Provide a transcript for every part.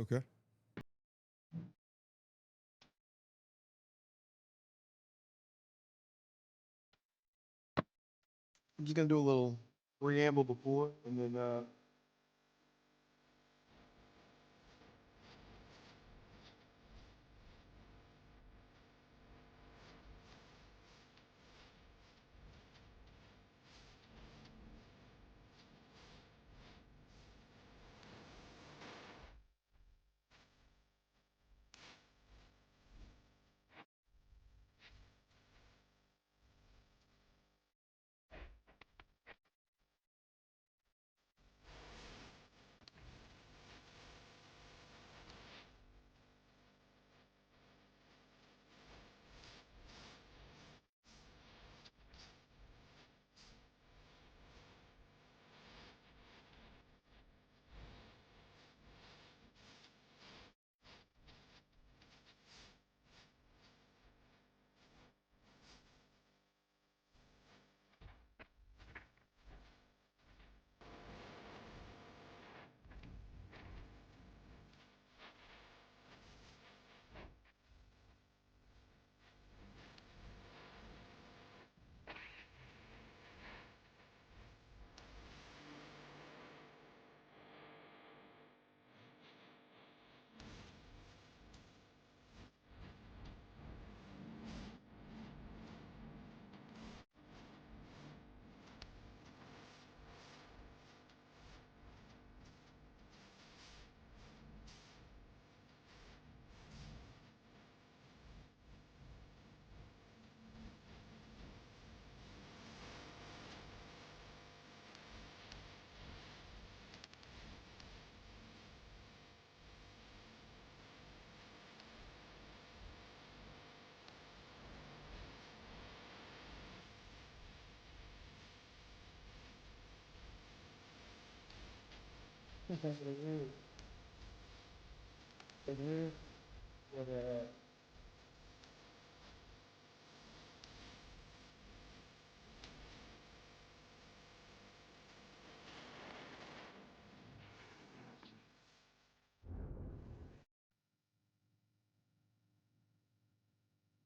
Okay. I'm just gonna do a little preamble before, and then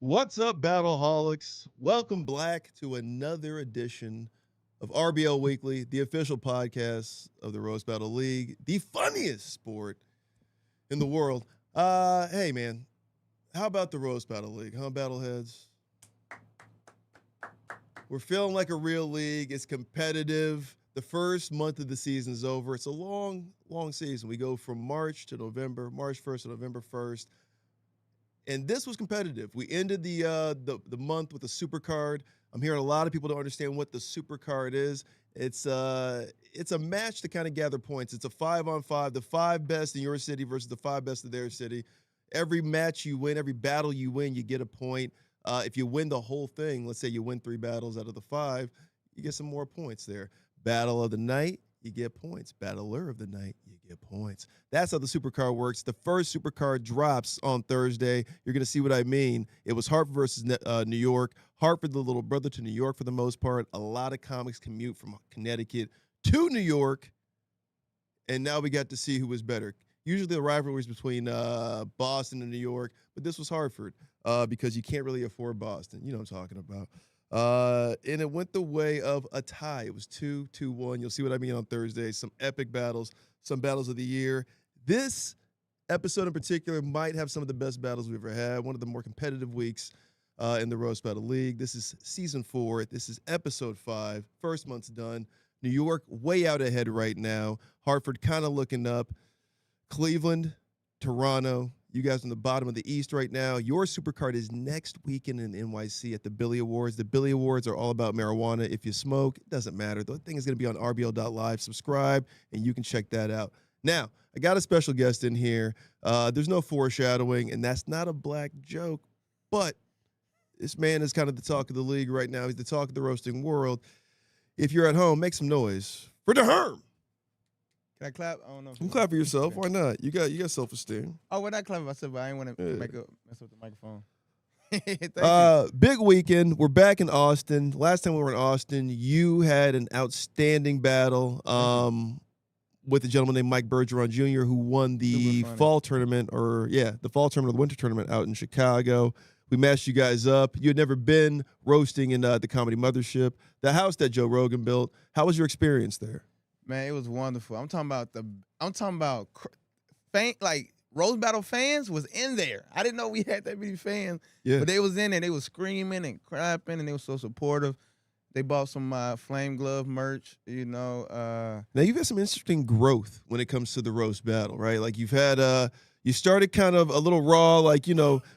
What's up, Battleholics? Welcome back to another edition of RBL Weekly, the official podcast of the Roast Battle League, the funniest sport in the world. Hey man, how about the Roast Battle League, huh, Battleheads? We're feeling like a real league. It's competitive. The first month of the season is over. It's a long, long season. We go from March to November, March 1st to November 1st. And this was competitive. We ended the month with a super card. I'm hearing a lot of people don't understand what the super card is. It's a match to kind of gather points. It's a 5-on-5, the five best in your city versus the five best of their city. Every match you win, every battle you win, you get a point. If you win the whole thing, let's say you win 3 battles out of the 5, you get some more points there. Battle of the night, you get points. Battler of the night, you get points. That's how the supercard works. The first supercard drops on Thursday. You're going to see what I mean. It was Hartford versus New York. Hartford, the little brother to New York for the most part. A lot of comics commute from Connecticut to New York, and now we got to see who was better. Usually the rivalries between Boston and New York, but this was Hartford because you can't really afford Boston. You know what I'm talking about. And it went the way of a tie. It was 2-2-1. You'll see what I mean on Thursday. Some epic battles, some battles of the year. This episode in particular might have some of the best battles we've ever had. One of the more competitive weeks in the Roast Battle League. This is season 4. This is episode 5. First month's done. New York way out ahead right now. Hartford kind of looking up. Cleveland, Toronto, you guys on the bottom of the East right now. Your supercard is next weekend in NYC at the Billy Awards. The Billy Awards are all about marijuana. If you smoke, it doesn't matter. The thing is going to be on RBL.live. Subscribe, and you can check that out. Now, I got a special guest in here. There's no foreshadowing, and that's not a black joke, but this man is kind of the talk of the league right now. He's the talk of the roasting world. If you're at home, make some noise for the Herm. Can I clap? I don't know. You can clap for yourself. Why not? You got self-esteem. Oh, we're not clapping myself, but I didn't want to Yeah. mess up the microphone. Thank you. Big weekend. We're back in Austin. Last time we were in Austin, you had an outstanding battle. with a gentleman named Mike Bergeron Jr. who won the fall tournament, the fall tournament or the winter tournament out in Chicago. We matched you guys up. You had never been roasting in the Comedy Mothership, the house that Joe Rogan built. How was your experience there? Man, it was wonderful. I'm talking about like Rose Battle fans was in there. I didn't know we had that many fans, but they was in there. They was screaming and clapping, and they were so supportive. They bought some Flame Glove merch, Now you've had some interesting growth when it comes to the roast battle, right? Like you've had you started kind of a little raw, like,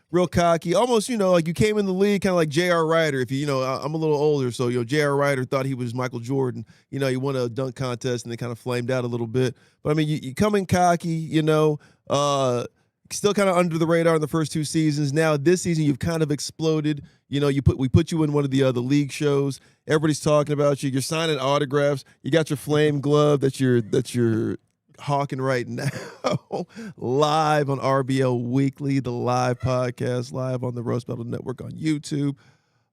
real cocky, almost, like you came in the league kind of like J.R. Ryder. If I'm a little older, so, J.R. Ryder thought he was Michael Jordan. He won a dunk contest and they kind of flamed out a little bit. But, I mean, you come in cocky, still kind of under the radar in the first 2 seasons. Now this season you've kind of exploded. We put you in one of the league shows. Everybody's talking about you. You're signing autographs. You got your Flame Glove that you're hawking right now live on RBL Weekly, the live podcast, live on the Roast Battle Network on YouTube.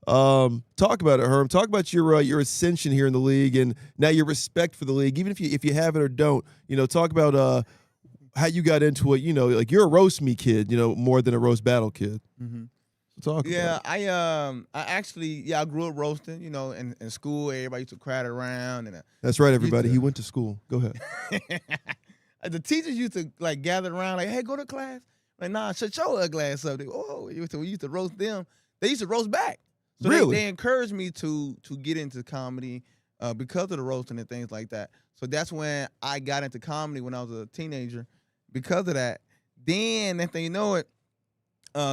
Talk about it, Herm. Talk about your ascension here in the league and now your respect for the league, even if you have it or don't. Talk about how you got into it. Like you're a roast me kid, more than a roast battle kid. Mm-hmm. So talk. Yeah, about it. I actually I grew up roasting. In school everybody used to crowd around and that's right, everybody. He went to school. Go ahead. The teachers used to like gather around, like, "Hey, go to class." Like, "Nah, shut your ugly ass up." We used to roast them. They used to roast back. So really? They encouraged me to get into comedy because of the roasting and things like that. So that's when I got into comedy when I was a teenager because of that. Then, next thing you know it,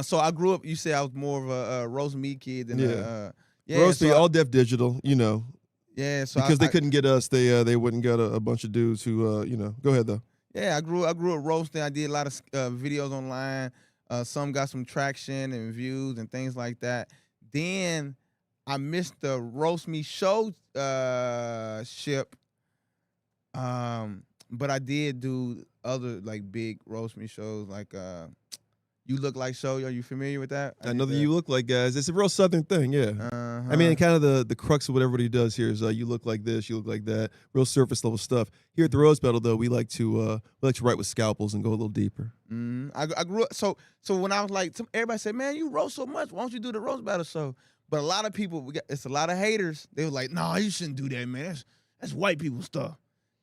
so I grew up. You say I was more of a roast me kid than roast me, all Def Digital. Yeah, so because they couldn't get us, they wouldn't get a bunch of dudes who Go ahead though. Yeah, I grew up roasting. I did a lot of videos online. Some got some traction and views and things like that. Then I missed the roast me show ship. But I did do other like big roast me shows like You Look Like Show. Are you familiar with that? I know that You Look Like guys. It's a real Southern thing, yeah. Uh-huh. I mean, kind of the crux of what everybody does here is you look like this, you look like that, real surface level stuff. Here at the Roast Battle, though, we like to write with scalpels and go a little deeper. I grew up so when I was like, everybody said, "Man, you roast so much. Why don't you do the Roast Battle show?" But a lot of people, it's a lot of haters. They were like, "Nah, you shouldn't do that, man. That's white people stuff."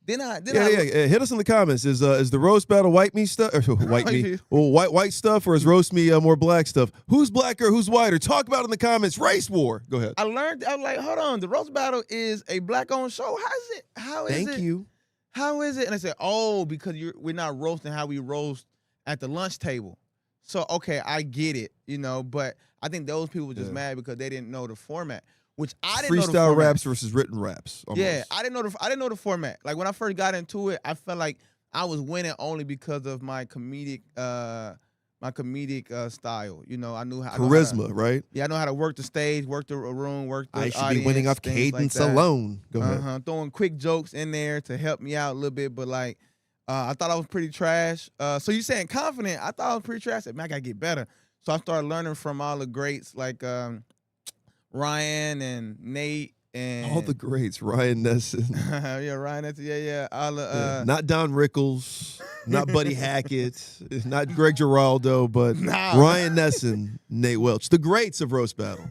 Then hit us in the comments. Is the roast battle white me stuff or white stuff, or is roast me more black stuff? Who's blacker? Who's whiter? Talk about it in the comments. Race war. Go ahead. I was like, hold on, the roast battle is a black-owned show. How is it? Thank you. How is it? And I said, oh, because we're not roasting how we roast at the lunch table. So okay, I get it, but I think those people were just mad because they didn't know the format. Which I didn't know the freestyle format. raps versus written raps. Almost. Yeah, I didn't know the format. Like when I first got into it, I felt like I was winning only because of my comedic style. I knew how charisma, right? Yeah, I know how to work the stage, work the room, work the audience. I should be winning off cadence alone. Go ahead. Throwing quick jokes in there to help me out a little bit, but like I thought I was pretty trash. So you saying confident? I thought I was pretty trash. I said, man, I gotta get better. So I started learning from all the greats like Ryan and Nate and all the greats, Ryan Nesson. Yeah, Ryan Nesson. Yeah. All not Don Rickles, not Buddy Hackett, not Greg Giraldo, but Ryan Nesson, Nate Welch, the greats of Roast Battle.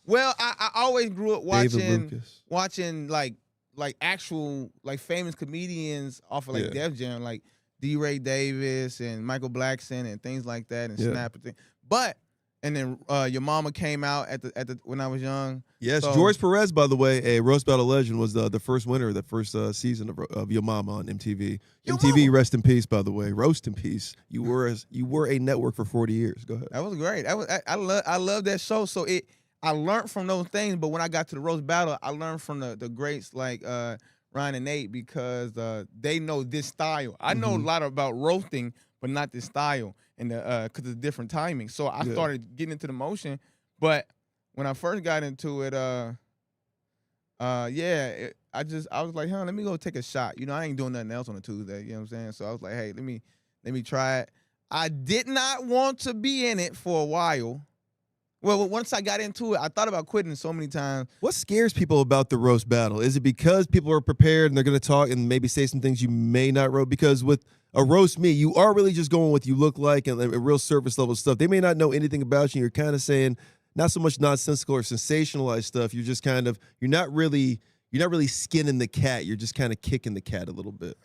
Well, I always grew up watching like actual like famous comedians off of like Def Jam, like D. Ray Davis and Michael Blackson and things like that, and Snap and things. But and then Your Mama came out at the when I was young. Yes, so, George Perez, by the way, a Roast Battle legend, was the first winner of the first season of Your Mama on MTV. MTV, rest in peace, by the way. Roast in peace. You were a network for 40 years. Go ahead. That was great. I love that show. So I learned from those things, but when I got to the Roast Battle, I learned from the greats like Ryan and Nate because they know this style. I know a lot about roasting, but not this style, and because it's different timing. So I started getting into the motion, but when I first got into it, I was like, let me go take a shot. I ain't doing nothing else on a Tuesday. You know what I'm saying? So I was like, hey, let me try it. I did not want to be in it for a while, Well, once I got into it, I thought about quitting so many times. What scares people about the roast battle? Is it because people are prepared and they're going to talk and maybe say some things you may not roast? Because with a roast me, you are really just going with you look like and real surface level stuff. They may not know anything about you. You're kind of saying not so much nonsensical or sensationalized stuff. You're just kind of you're not really skinning the cat. You're just kind of kicking the cat a little bit.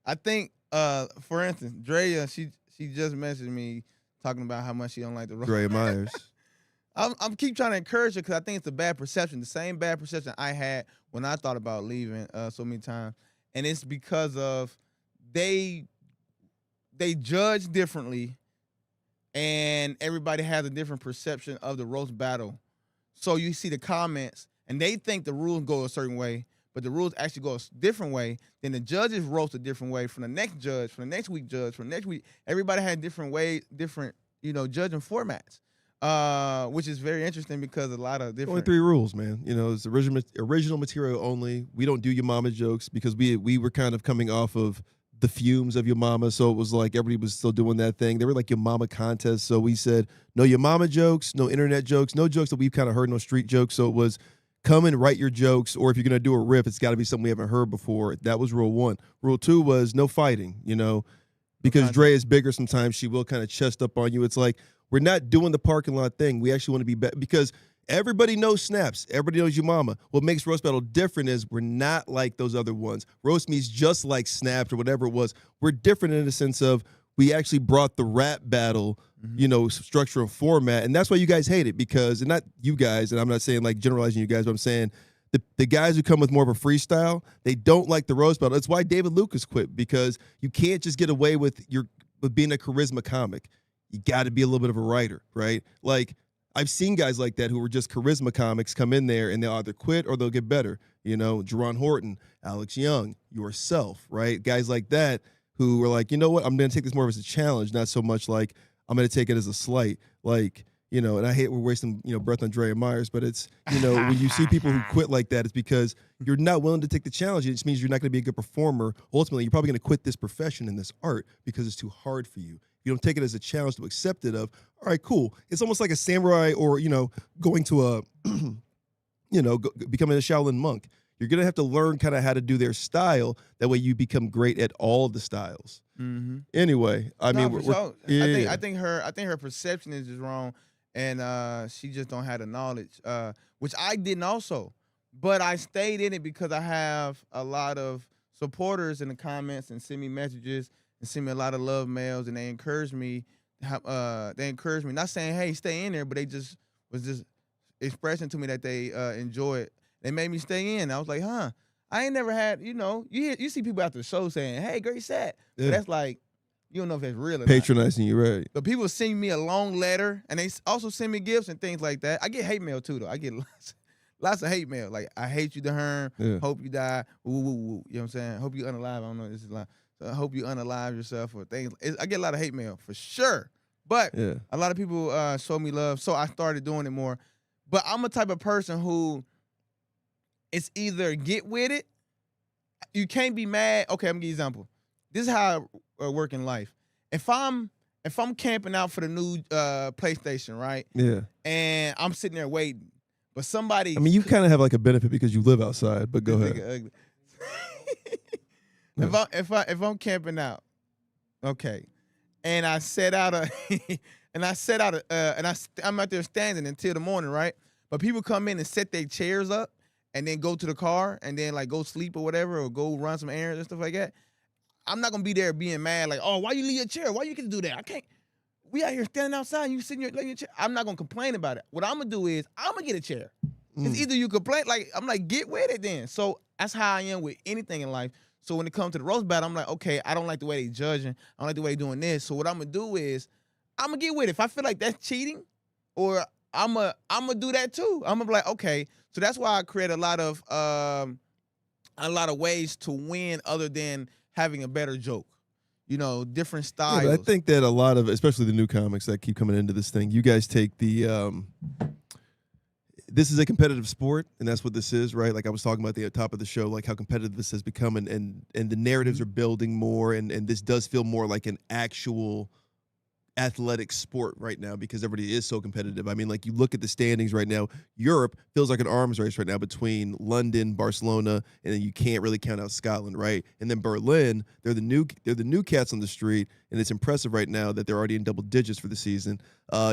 I think, for instance, Drea, she just messaged me talking about how much she don't like the roast. Dre Myers. I'm keep trying to encourage her because I think it's a bad perception, the same bad perception I had when I thought about leaving so many times, and it's because of they judge differently, and everybody has a different perception of the roast battle. So you see the comments, and they think the rules go a certain way, but the rules actually go a different way. Then the judges roast a different way from the next judge, from the next week judge, from the next week. Everybody had different ways, different judging formats, which is very interesting because a lot of different. Only 3 rules, man. It's original material only. We don't do your mama jokes because we were kind of coming off of the fumes of your mama, so it was like everybody was still doing that thing. They were like your mama contests, so we said no your mama jokes, no internet jokes, no jokes that we've kind of heard, no street jokes. So it was come and write your jokes, or if you're gonna do a riff, it's got to be something we haven't heard before. That was rule 1. Rule 2 was no fighting. Because Dre is bigger, sometimes she will kind of chest up on you. It's like we're not doing the parking lot thing. We actually want to be better because everybody knows snaps. Everybody knows your mama. What makes Roast Battle different is we're not like those other ones. Roast Me's just like Snapped or whatever it was. We're different in the sense of we actually brought the rap battle, structure and format. And that's why you guys hate it because, and not you guys, and I'm not saying like generalizing you guys, but I'm saying the guys who come with more of a freestyle, they don't like the roast battle. That's why David Lucas quit because you can't just get away with being a charisma comic. You got to be a little bit of a writer, right? Like, I've seen guys like that who were just charisma comics come in there and they'll either quit or they'll get better. Jerron Horton, Alex Young, yourself, right? Guys like that who were like, you know what? I'm going to take this more as a challenge, not so much like I'm going to take it as a slight. Like, and I hate we're wasting, breath on Dre Myers, but it's, when you see people who quit like that, it's because you're not willing to take the challenge. It just means you're not going to be a good performer. Ultimately, you're probably going to quit this profession and this art because it's too hard for you. You don't take it as a challenge to accept it of, all right, cool. It's almost like a samurai or, going to a, becoming a Shaolin monk. You're going to have to learn kind of how to do their style. That way you become great at all the styles. Mm-hmm. Anyway, I think her perception is just wrong. And she just don't have the knowledge, which I didn't also. But I stayed in it because I have a lot of supporters in the comments and send me messages and send me a lot of love mails, and they encourage me. Not saying, hey, stay in there, but they just was just expressing to me that they enjoy it. They made me stay in. I was like, huh, I ain't never had, you see people after the show saying, hey, great set. Yeah. But that's like, you don't know if that's real or patronizing you, right? But people send me a long letter, and they also send me gifts and things like that. I get hate mail too, though. I get lots of hate mail. Like, I hate you, the Herm. Yeah. Hope you die. Woo, woo, woo. You know what I'm saying? Hope you unalive. I don't know if this is line. So I hope you unalive yourself or things. I get a lot of hate mail for sure. But a lot of people show me love, so I started doing it more. But I'm a type of person who it's either get with it. You can't be mad. Okay, I'm gonna give you an example. This is how I work in life. If I'm camping out for the new PlayStation, right? Yeah. And I'm sitting there waiting, but somebody. I mean, you kind of have like a benefit because you live outside. But go ahead. If I'm camping out, okay, and I set out I'm out there standing until the morning, right? But people come in and set their chairs up and then go to the car and then like go sleep or whatever or go run some errands and stuff like that. I'm not gonna be there being mad like, oh, why you leave your chair? Why you can do that? I can't. We out here standing outside and you sitting here laying your chair. I'm not gonna complain about it. What I'm gonna do is I'm gonna get a chair. It's either you complain, like I'm like, get with it then. So that's how I am with anything in life. So when it comes to the roast battle, I'm like, okay, I don't like the way they judging. I don't like the way they doing this. So what I'm gonna do is I'm gonna get with it. If I feel like that's cheating, or I'm gonna do that too. I'm gonna be like, okay. So that's why I create a lot of ways to win other than having a better joke. Different styles. Yeah, but I think that a lot of, especially the new comics that keep coming into this thing, you guys take the this is a competitive sport, and that's what this is, right? Like I was talking about at the top of the show, like how competitive this has become, and the narratives are building more, and this does feel more like an actual athletic sport right now because everybody is so competitive. I mean, like, you look at the standings right now, Europe feels like an arms race right now between London, Barcelona, and then you can't really count out Scotland, right? And then Berlin, they're the new cats on the street, and it's impressive right now that they're already in double digits for the season.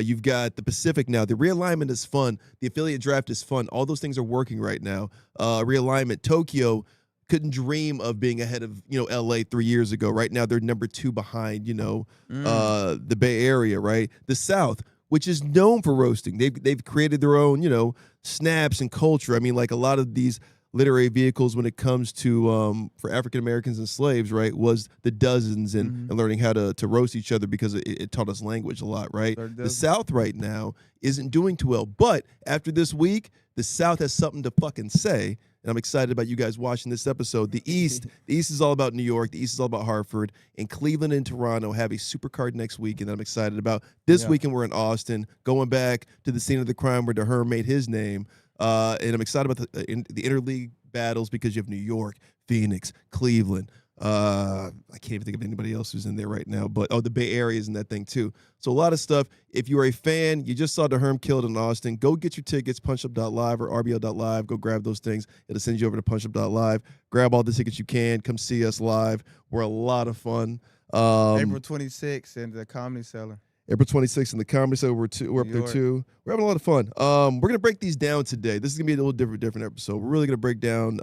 You've got the Pacific now. The realignment is fun. The affiliate draft is fun. All those things are working right now. Realignment, Tokyo couldn't dream of being ahead of, LA 3 years ago. Right now, they're number 2 behind, the Bay Area, right? The South, which is known for roasting. They've created their own, snaps and culture. I mean, like, a lot of these literary vehicles when it comes to for African Americans and slaves, right, was the dozens and learning how to roast each other because it taught us language a lot, right? The South right now isn't doing too well. But after this week, the South has something to fucking say. And I'm excited about you guys watching this episode. The East is all about New York. The East is all about Hartford. And Cleveland and Toronto have a super card next week, and I'm excited about. This weekend, we're in Austin, going back to the scene of the crime where Herm made his name. And I'm excited about the interleague battles because you have New York, Phoenix, Cleveland. I can't even think of anybody else who's in there right now, but the Bay Area is in that thing too. So a lot of stuff. If you are a fan, you just saw the Herm killed in Austin, go get your tickets, punchup.live or RBL.live. Go grab those things. It'll send you over to punchup.live. Grab all the tickets you can. Come see us live. We're a lot of fun. April 26th in the Comedy Cellar. April 26th in the Comedy Cellar. We're up there too. We're having a lot of fun. We're going to break these down today. This is going to be a little different episode. We're really going to break down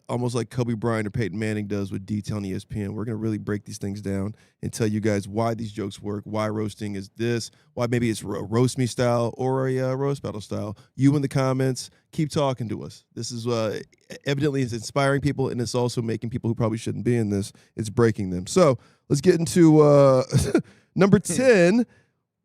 almost like Kobe Bryant or Peyton Manning does with detail on ESPN. We're going to really break these things down and tell you guys why these jokes work, why roasting is this, why maybe it's a roast me style or a roast battle style. You in the comments, keep talking to us. This is evidently it's inspiring people, and it's also making people who probably shouldn't be in this, it's breaking them. So let's get into number 10,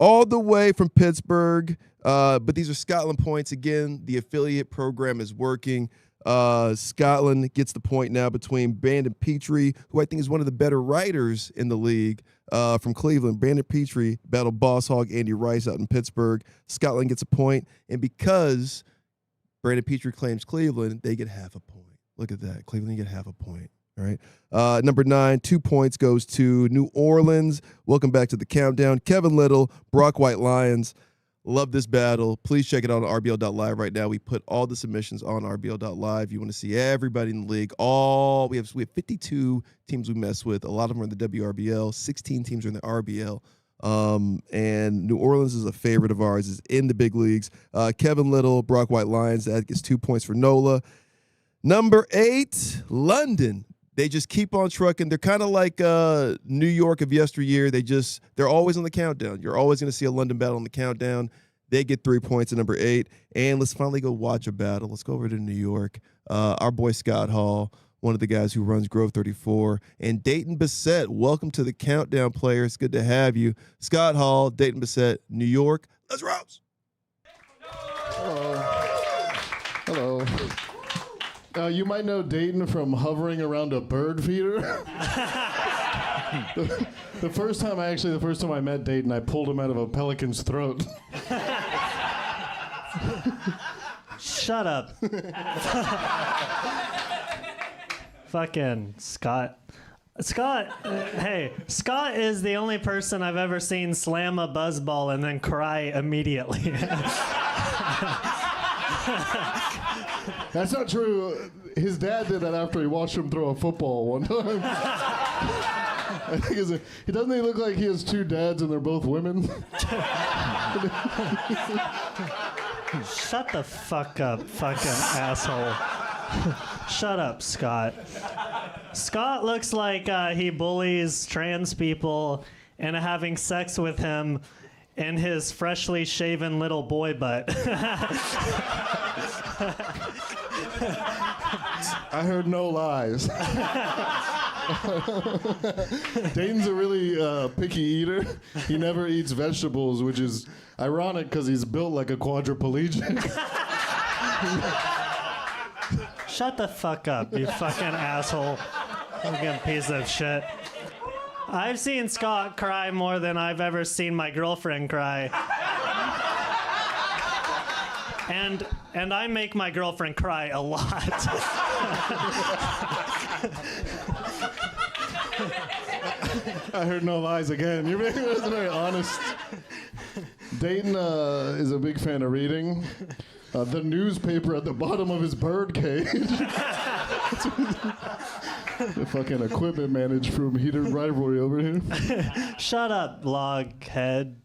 all the way from Pittsburgh. But these are Scotland points. Again, the affiliate program is working. Scotland gets the point now between Brandon Petrie, who I think is one of the better writers in the league, from Cleveland. Brandon Petrie battled Boss Hog Andy Rice out in Pittsburgh. Scotland gets a point. And because Brandon Petrie claims Cleveland, they get half a point. Look at that. Cleveland get half a point. All right. Number 9, 2 points goes to New Orleans. Welcome back to the countdown. Kevin Little, Brock White Lions. Love this battle. Please check it out on RBL.live right now. We put all the submissions on RBL.live. You want to see everybody in the league. We have 52 teams we mess with. A lot of them are in the WRBL. 16 teams are in the RBL. And New Orleans is a favorite of ours. Is in the big leagues. Kevin Little, Brock White Lions. That gets 2 points for NOLA. Number 8, London. They just keep on trucking. They're kind of like New York of yesteryear. They're always on the countdown. You're always going to see a London battle on the countdown. They get 3 points at number 8. And let's finally go watch a battle. Let's go over to New York. Our boy Scott Hall, one of the guys who runs Grove 34, and Dayton Bissett. Welcome to the countdown, players. Good to have you. Scott Hall, Dayton Bissett, New York. Let's rouse. Hello. You might know Dayton from hovering around a bird feeder. The first time I met Dayton, I pulled him out of a pelican's throat. Shut up. Fucking Scott. Hey, Scott is the only person I've ever seen slam a buzzball and then cry immediately. That's not true. His dad did that after he watched him throw a football one time. I think he doesn't he look like he has 2 dads and they're both women? Shut the fuck up, fucking asshole. Shut up, Scott. Scott looks like he bullies trans people and having sex with him in his freshly shaven little boy butt. I heard no lies. Dayton's a really picky eater. He never eats vegetables, which is ironic because he's built like a quadriplegic. Shut the fuck up, you fucking asshole. Fucking piece of shit. I've seen Scott cry more than I've ever seen my girlfriend cry. And I make my girlfriend cry a lot. I heard no lies again. You're being very honest. Dayton is a big fan of reading. The newspaper at the bottom of his bird cage. The fucking equipment managed from Heated Rivalry over here. Shut up, log head.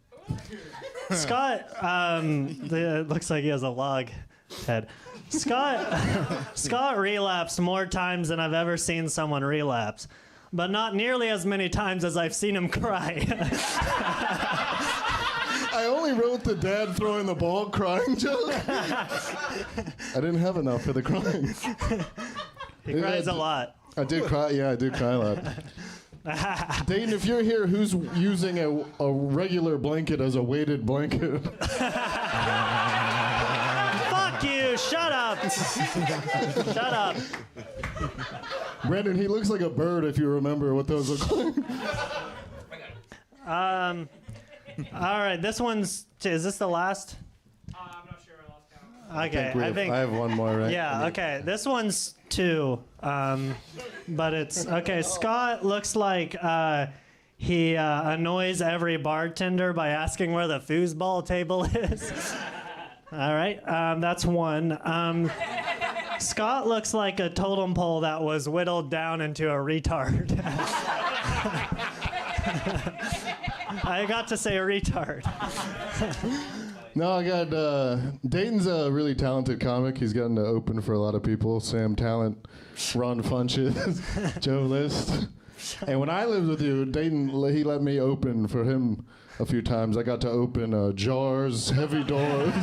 Scott, it looks like he has a log head. Scott relapsed more times than I've ever seen someone relapse, but not nearly as many times as I've seen him cry. I only wrote the dad throwing the ball crying joke. I didn't have enough for the crying. He cries a lot. I did cry. Yeah, I did cry a lot. Dayton, if you're here, who's using a regular blanket as a weighted blanket? Fuck you! Shut up! Shut up! Brandon, he looks like a bird if you remember what those look like. All right, this one's. Is this the last? I'm not sure. I lost count. Okay, I think. I have one more, right? Yeah. Okay, this one's 2. But it's okay. Scott looks like he annoys every bartender by asking where the foosball table is. All right, that's 1. Scott looks like a totem pole that was whittled down into a retard. I got to say retard. No, I got Dayton's a really talented comic. He's gotten to open for a lot of people. Sam Talent, Ron Funches, Joe List. And when I lived with you, Dayton, he let me open for him a few times. I got to open jars, heavy doors,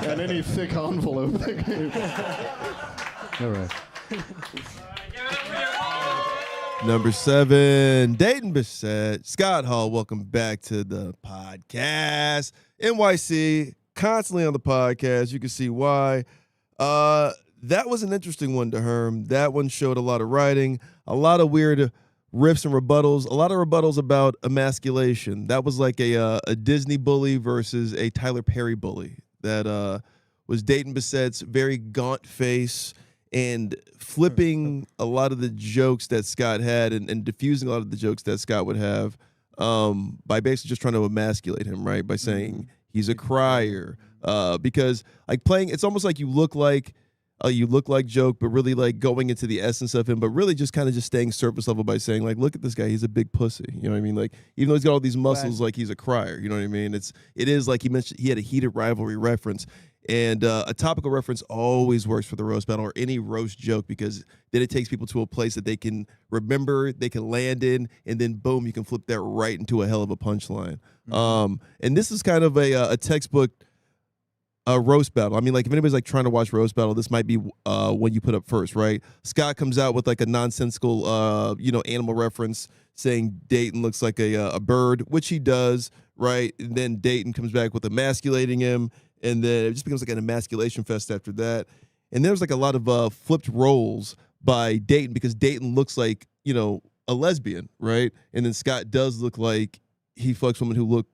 and any thick envelope that came. All right. Number 7, Dayton Bissett. Scott Hall, welcome back to the podcast. NYC, constantly on the podcast. You can see why. That was an interesting one to Herm. That one showed a lot of writing, a lot of weird riffs and rebuttals, a lot of rebuttals about emasculation. That was like a Disney bully versus a Tyler Perry bully. That was Dayton Bissett's very gaunt face and flipping a lot of the jokes that Scott had and diffusing a lot of the jokes that Scott would have by basically just trying to emasculate him, right? By saying he's a crier. Because like playing, it's almost like you look like joke, but really like going into the essence of him, but really just kind of just staying surface level by saying like, look at this guy, he's a big pussy. You know what I mean? Like even though he's got all these muscles, like he's a crier. You know what I mean? It is like he mentioned, he had a Heated Rivalry reference. And a topical reference always works for the roast battle or any roast joke because then it takes people to a place that they can remember, they can land in, and then boom, you can flip that right into a hell of a punchline. And this is kind of a textbook roast battle. I mean, like if anybody's like trying to watch roast battle, this might be one you put up first, right? Scott comes out with like a nonsensical, animal reference saying Dayton looks like a bird, which he does, right? And then Dayton comes back with emasculating him. And then it just becomes like an emasculation fest after that. And there's like a lot of flipped roles by Dayton because Dayton looks like, a lesbian, right? And then Scott does look like he fucks women who look,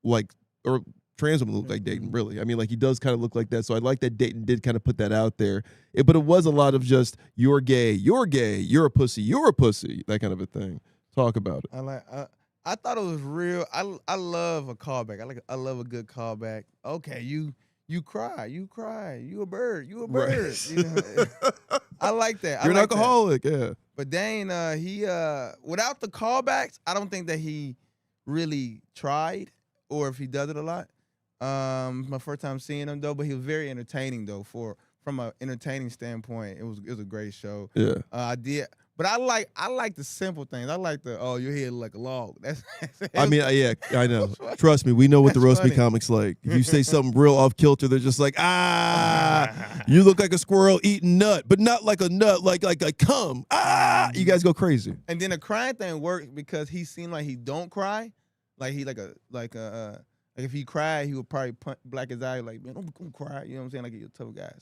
like, or trans women look like Dayton, really. I mean, like he does kind of look like that. So I like that Dayton did kind of put that out there. But it was a lot of just, you're gay, you're a pussy, that kind of a thing. Talk about it. I thought it was real. I love a callback. I love a good callback. Okay, you cry, you a bird, Right. I like that. You're an alcoholic, yeah. But Dane, he without the callbacks, I don't think that he really tried, or if he does it a lot. My first time seeing him though, but he was very entertaining though. From an entertaining standpoint, it was a great show. Yeah. But I like the simple things. I like your head like a log. I mean, yeah, I know. Trust me, we know what the roast me funny. comics like. If you say something real off kilter, they're just like, you look like a squirrel eating nut, but not like a nut, like cum. You guys go crazy. And then the crying thing worked because he seemed like he don't cry, like he like if he cried, he would probably black his eye, like, man, don't cry. You know what I'm saying? Like he's a tough guy.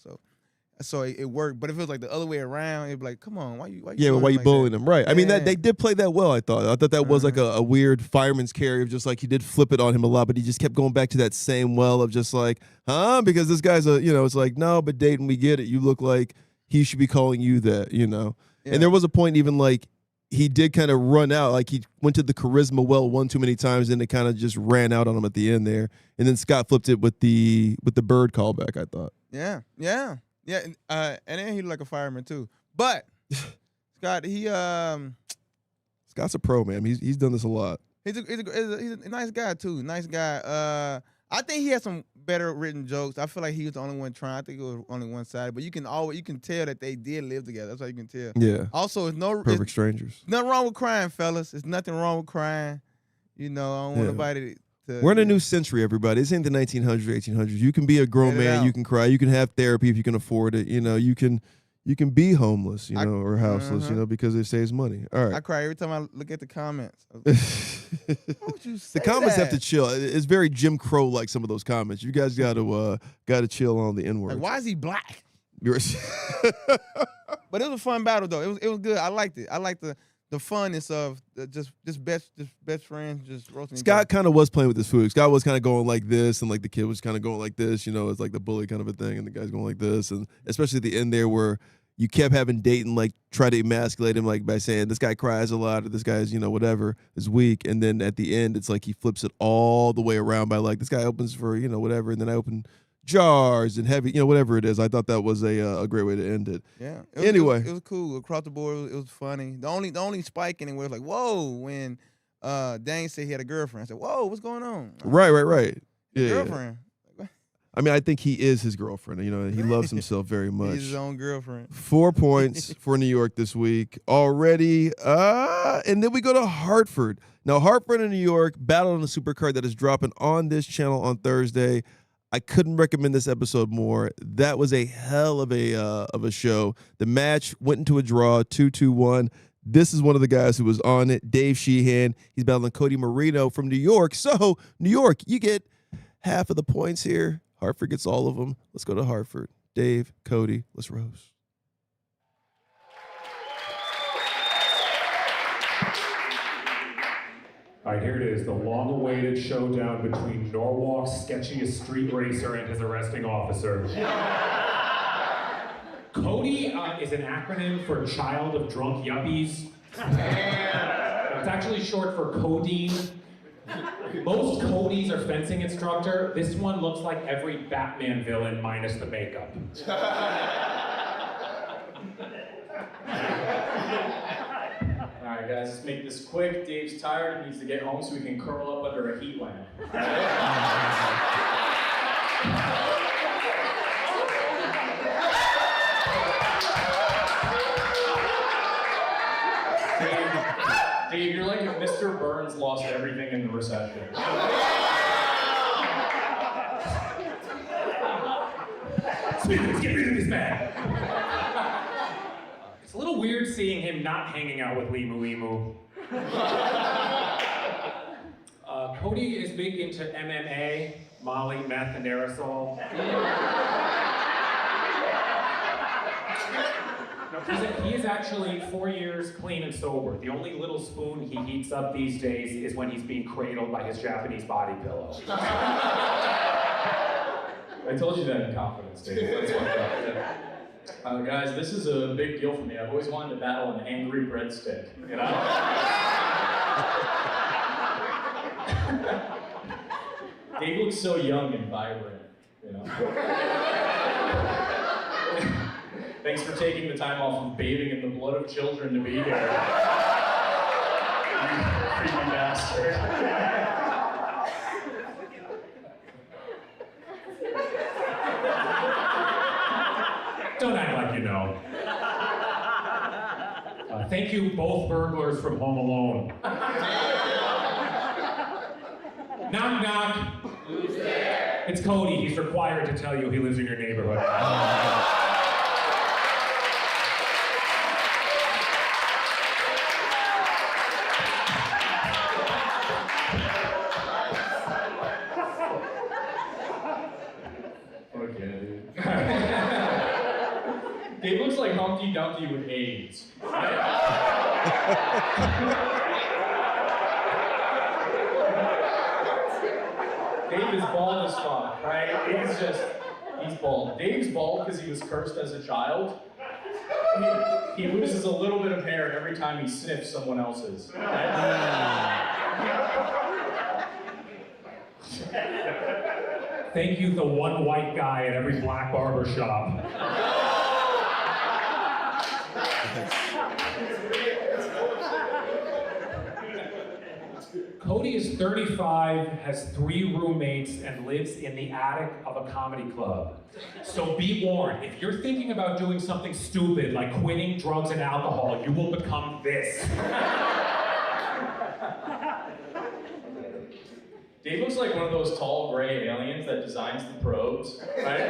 So it worked, but if it was like the other way around, it'd be like, "Come on, why you like bullying that? him?" Right? I mean, Yeah. that they did play that well. I thought that was like a weird fireman's carry of just like he did flip it on him a lot, but he just kept going back to that same well of just like, because this guy's it's like, no, but Dayton, we get it. You look like he should be calling you that, Yeah. And there was a point even like he did kind of run out. Like he went to the charisma well one too many times, and it kind of just ran out on him at the end there. And then Scott flipped it with the bird callback, I thought. Yeah. And then he looked like a fireman too. But Scott, Scott's a pro, man. He's done this a lot. He's a nice guy too. Nice guy. I think he had some better written jokes. I feel like he was the only one trying. I think it was only one sided. But you can tell that they did live together. That's how you can tell. Yeah. Also, Perfect strangers. Nothing wrong with crying, fellas. There's nothing wrong with crying. I don't want nobody to. We're in a new century, everybody. This ain't the 1900s or 1800s. You can be a grown man. You can cry. You can have therapy if you can afford it. You can be homeless, or houseless, because it saves money. All right. I cry every time I look at the comments. Why would you say The comments that? have to chill. It's very Jim Crow like some of those comments. You guys got to chill on the N-word. Like, why is he black? You're But it was a fun battle though. It was good. I liked it. I liked the funness of just best friends just roasting. Scott kind of was playing with his food. Scott was kind of going like this, and like the kid was kind of going like this. It's like the bully kind of a thing, and the guy's going like this, and especially at the end there where you kept having Dayton like try to emasculate him like by saying this guy cries a lot or this guy's whatever is weak, and then at the end it's like he flips it all the way around by like this guy opens for whatever, and then I open jars and heavy whatever it is. I thought that was a great way to end it. Yeah. Anyway, it was cool across the board. It was funny. The only spike in it was like whoa when Dane said he had a girlfriend. I said whoa, what's going on? Right. Yeah. Girlfriend. I mean, I think he is his girlfriend. He loves himself very much. He's his own girlfriend. 4 points for New York this week already. And then we go to Hartford. Now, Hartford and New York battled on a supercard that is dropping on this channel on Thursday. I couldn't recommend this episode more. That was a hell of a show. The match went into a draw, 2-2-1. This is one of the guys who was on it, Dave Sheehan. He's battling Cody Marino from New York. So, New York, you get half of the points here. Hartford gets all of them. Let's go to Hartford. Dave, Cody, let's roast. All right, here it is, the long-awaited showdown between Norwalk's sketchiest street racer and his arresting officer. Cody is an acronym for Child of Drunk Yuppies. It's actually short for codeine. Most Codys are fencing instructor. This one looks like every Batman villain minus the makeup. Alright guys, let's make this quick. Dave's tired, he needs to get home so we can curl up under a heat lamp. Dave, you're like if Mr. Burns lost everything in the recession. Sweet, let's get rid of this man. It's a little weird seeing him not hanging out with Limu Limu. Cody is big into MMA, Molly, meth, and aerosol. No, he is actually 4 years clean and sober. The only little spoon he heats up these days is when he's being cradled by his Japanese body pillow. I told you that in confidence, Dave. That's fucked up. Guys, this is a big deal for me. I've always wanted to battle an angry breadstick, you know? Dave looks so young and vibrant, you know? Thanks for taking the time off of bathing in the blood of children to be here. You creepy bastard. Don't act like you know. Thank you, both burglars from Home Alone. Knock, knock. Who's there? It's Cody. He's required to tell you he lives in your neighborhood. Okay, dude. Dave looks like Humpty Dumpty with AIDS. Dave is bald as fuck, right? He's bald. Dave's bald because he was cursed as a child. he loses a little bit of hair every time he sniffs someone else's. Thank you, the one white guy at every black barber shop. Cody is 35, has 3 roommates, and lives in the attic of a comedy club. So be warned, if you're thinking about doing something stupid like quitting drugs and alcohol, you will become this. Dave looks like one of those tall gray aliens that designs the probes, right?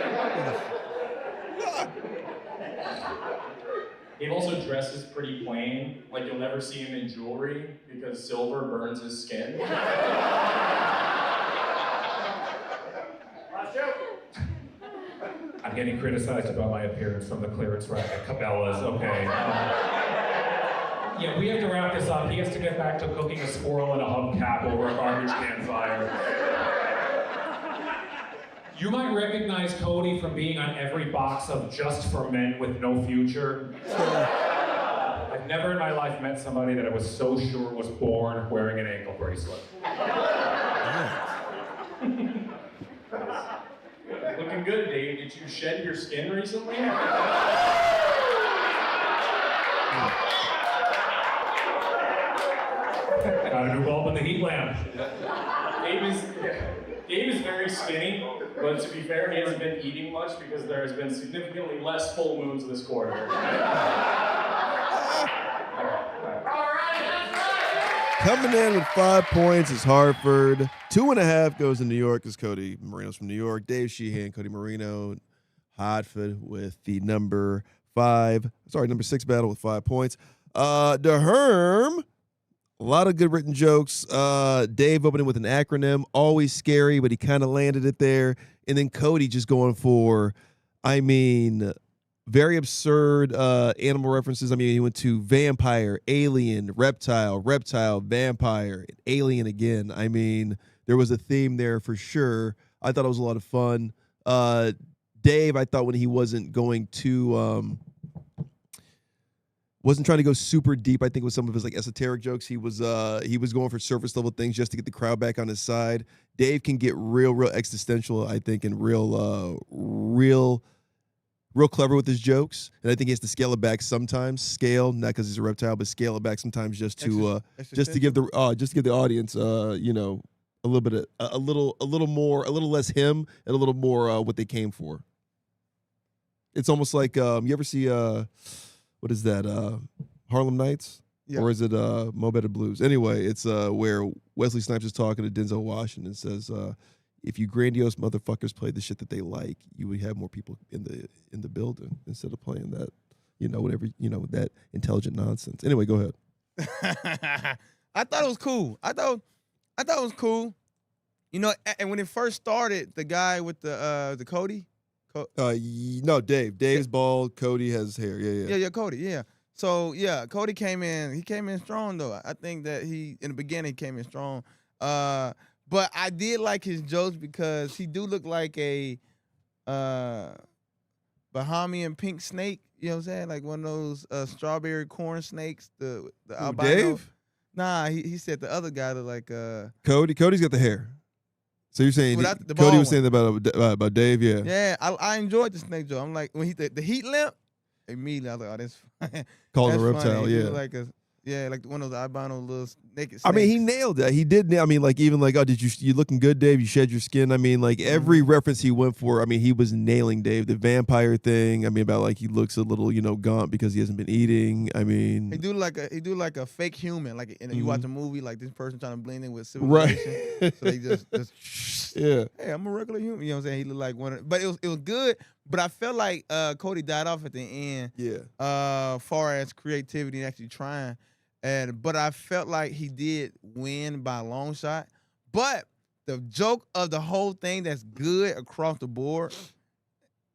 Dave also dresses pretty plain, like you'll never see him in jewelry because silver burns his skin. I'm getting criticized about my appearance from the clearance rack at Cabela's, okay. Yeah, we have to wrap this up. He has to get back to cooking a squirrel in a hubcap over a garbage can fire. You might recognize Cody from being on every box of Just for Men with No Future. I've never in my life met somebody that I was so sure was born wearing an ankle bracelet. Looking good, Dave. Did you shed your skin recently? Got a new bulb in the heat lamp. Dave is very skinny, but to be fair, he hasn't been eating much because there has been significantly less full moons this quarter. Coming in with 5 points is Hartford. 2.5 goes to New York because Cody Marino's from New York. Dave Sheehan, Cody Marino, Hartford with the number 6 battle with 5 points. The Herm. A lot of good written jokes. Dave opening with an acronym, always scary, but he kind of landed it there. And then Cody just going for, very absurd animal references. He went to vampire, alien, reptile, vampire, alien again. There was a theme there for sure. I thought it was a lot of fun. Dave, I thought when he wasn't going to... wasn't trying to go super deep, I think, with some of his esoteric jokes. He was going for surface level things just to get the crowd back on his side. Dave can get real existential, I think, and real clever with his jokes. And I think he has to scale it back sometimes. Scale, not because he's a reptile, but scale it back sometimes just to give the audience a little bit of, a little less him and a little more what they came for. It's almost like you ever see what is that? Harlem Nights? Yeah. Or is it Mo Better Blues? Anyway, it's where Wesley Snipes is talking to Denzel Washington and says, if you grandiose motherfuckers played the shit that they like, you would have more people in the building instead of playing that, that intelligent nonsense. Anyway, go ahead. I thought it was cool. I thought it was cool. And when it first started, the guy with the Cody. No, Dave. Dave's bald. Cody has hair. Yeah. Cody. Yeah. So Cody came in. He came in strong though. I think that in the beginning he came in strong. But I did like his jokes because he do look like a Bahamian pink snake. You know what I'm saying? Like one of those strawberry corn snakes. The albino. Dave? Nah, he said the other guy looked like Cody. Cody's got the hair. So you're saying Cody was saying about Dave, yeah? Yeah, I enjoyed the snake joke. I'm like, when he the heat lamp, immediately I was like, oh, that's funny. Called a reptile, funny. yeah. Like like one of those albino little naked snakes. He nailed that. He did. Oh, did you looking good, Dave? You shed your skin. Every reference he went for. He was nailing Dave. The vampire thing. About he looks a little, gaunt because he hasn't been eating. he do like a fake human. Like, you watch a movie, like this person trying to blend in with civilization. Right. So they just yeah. Hey, I'm a regular human. You know what I'm saying? He looked like one of, but it was good. But I felt like Cody died off at the end. Yeah. Far as creativity and actually trying. But I felt like he did win by a long shot. But the joke of the whole thing that's good across the board,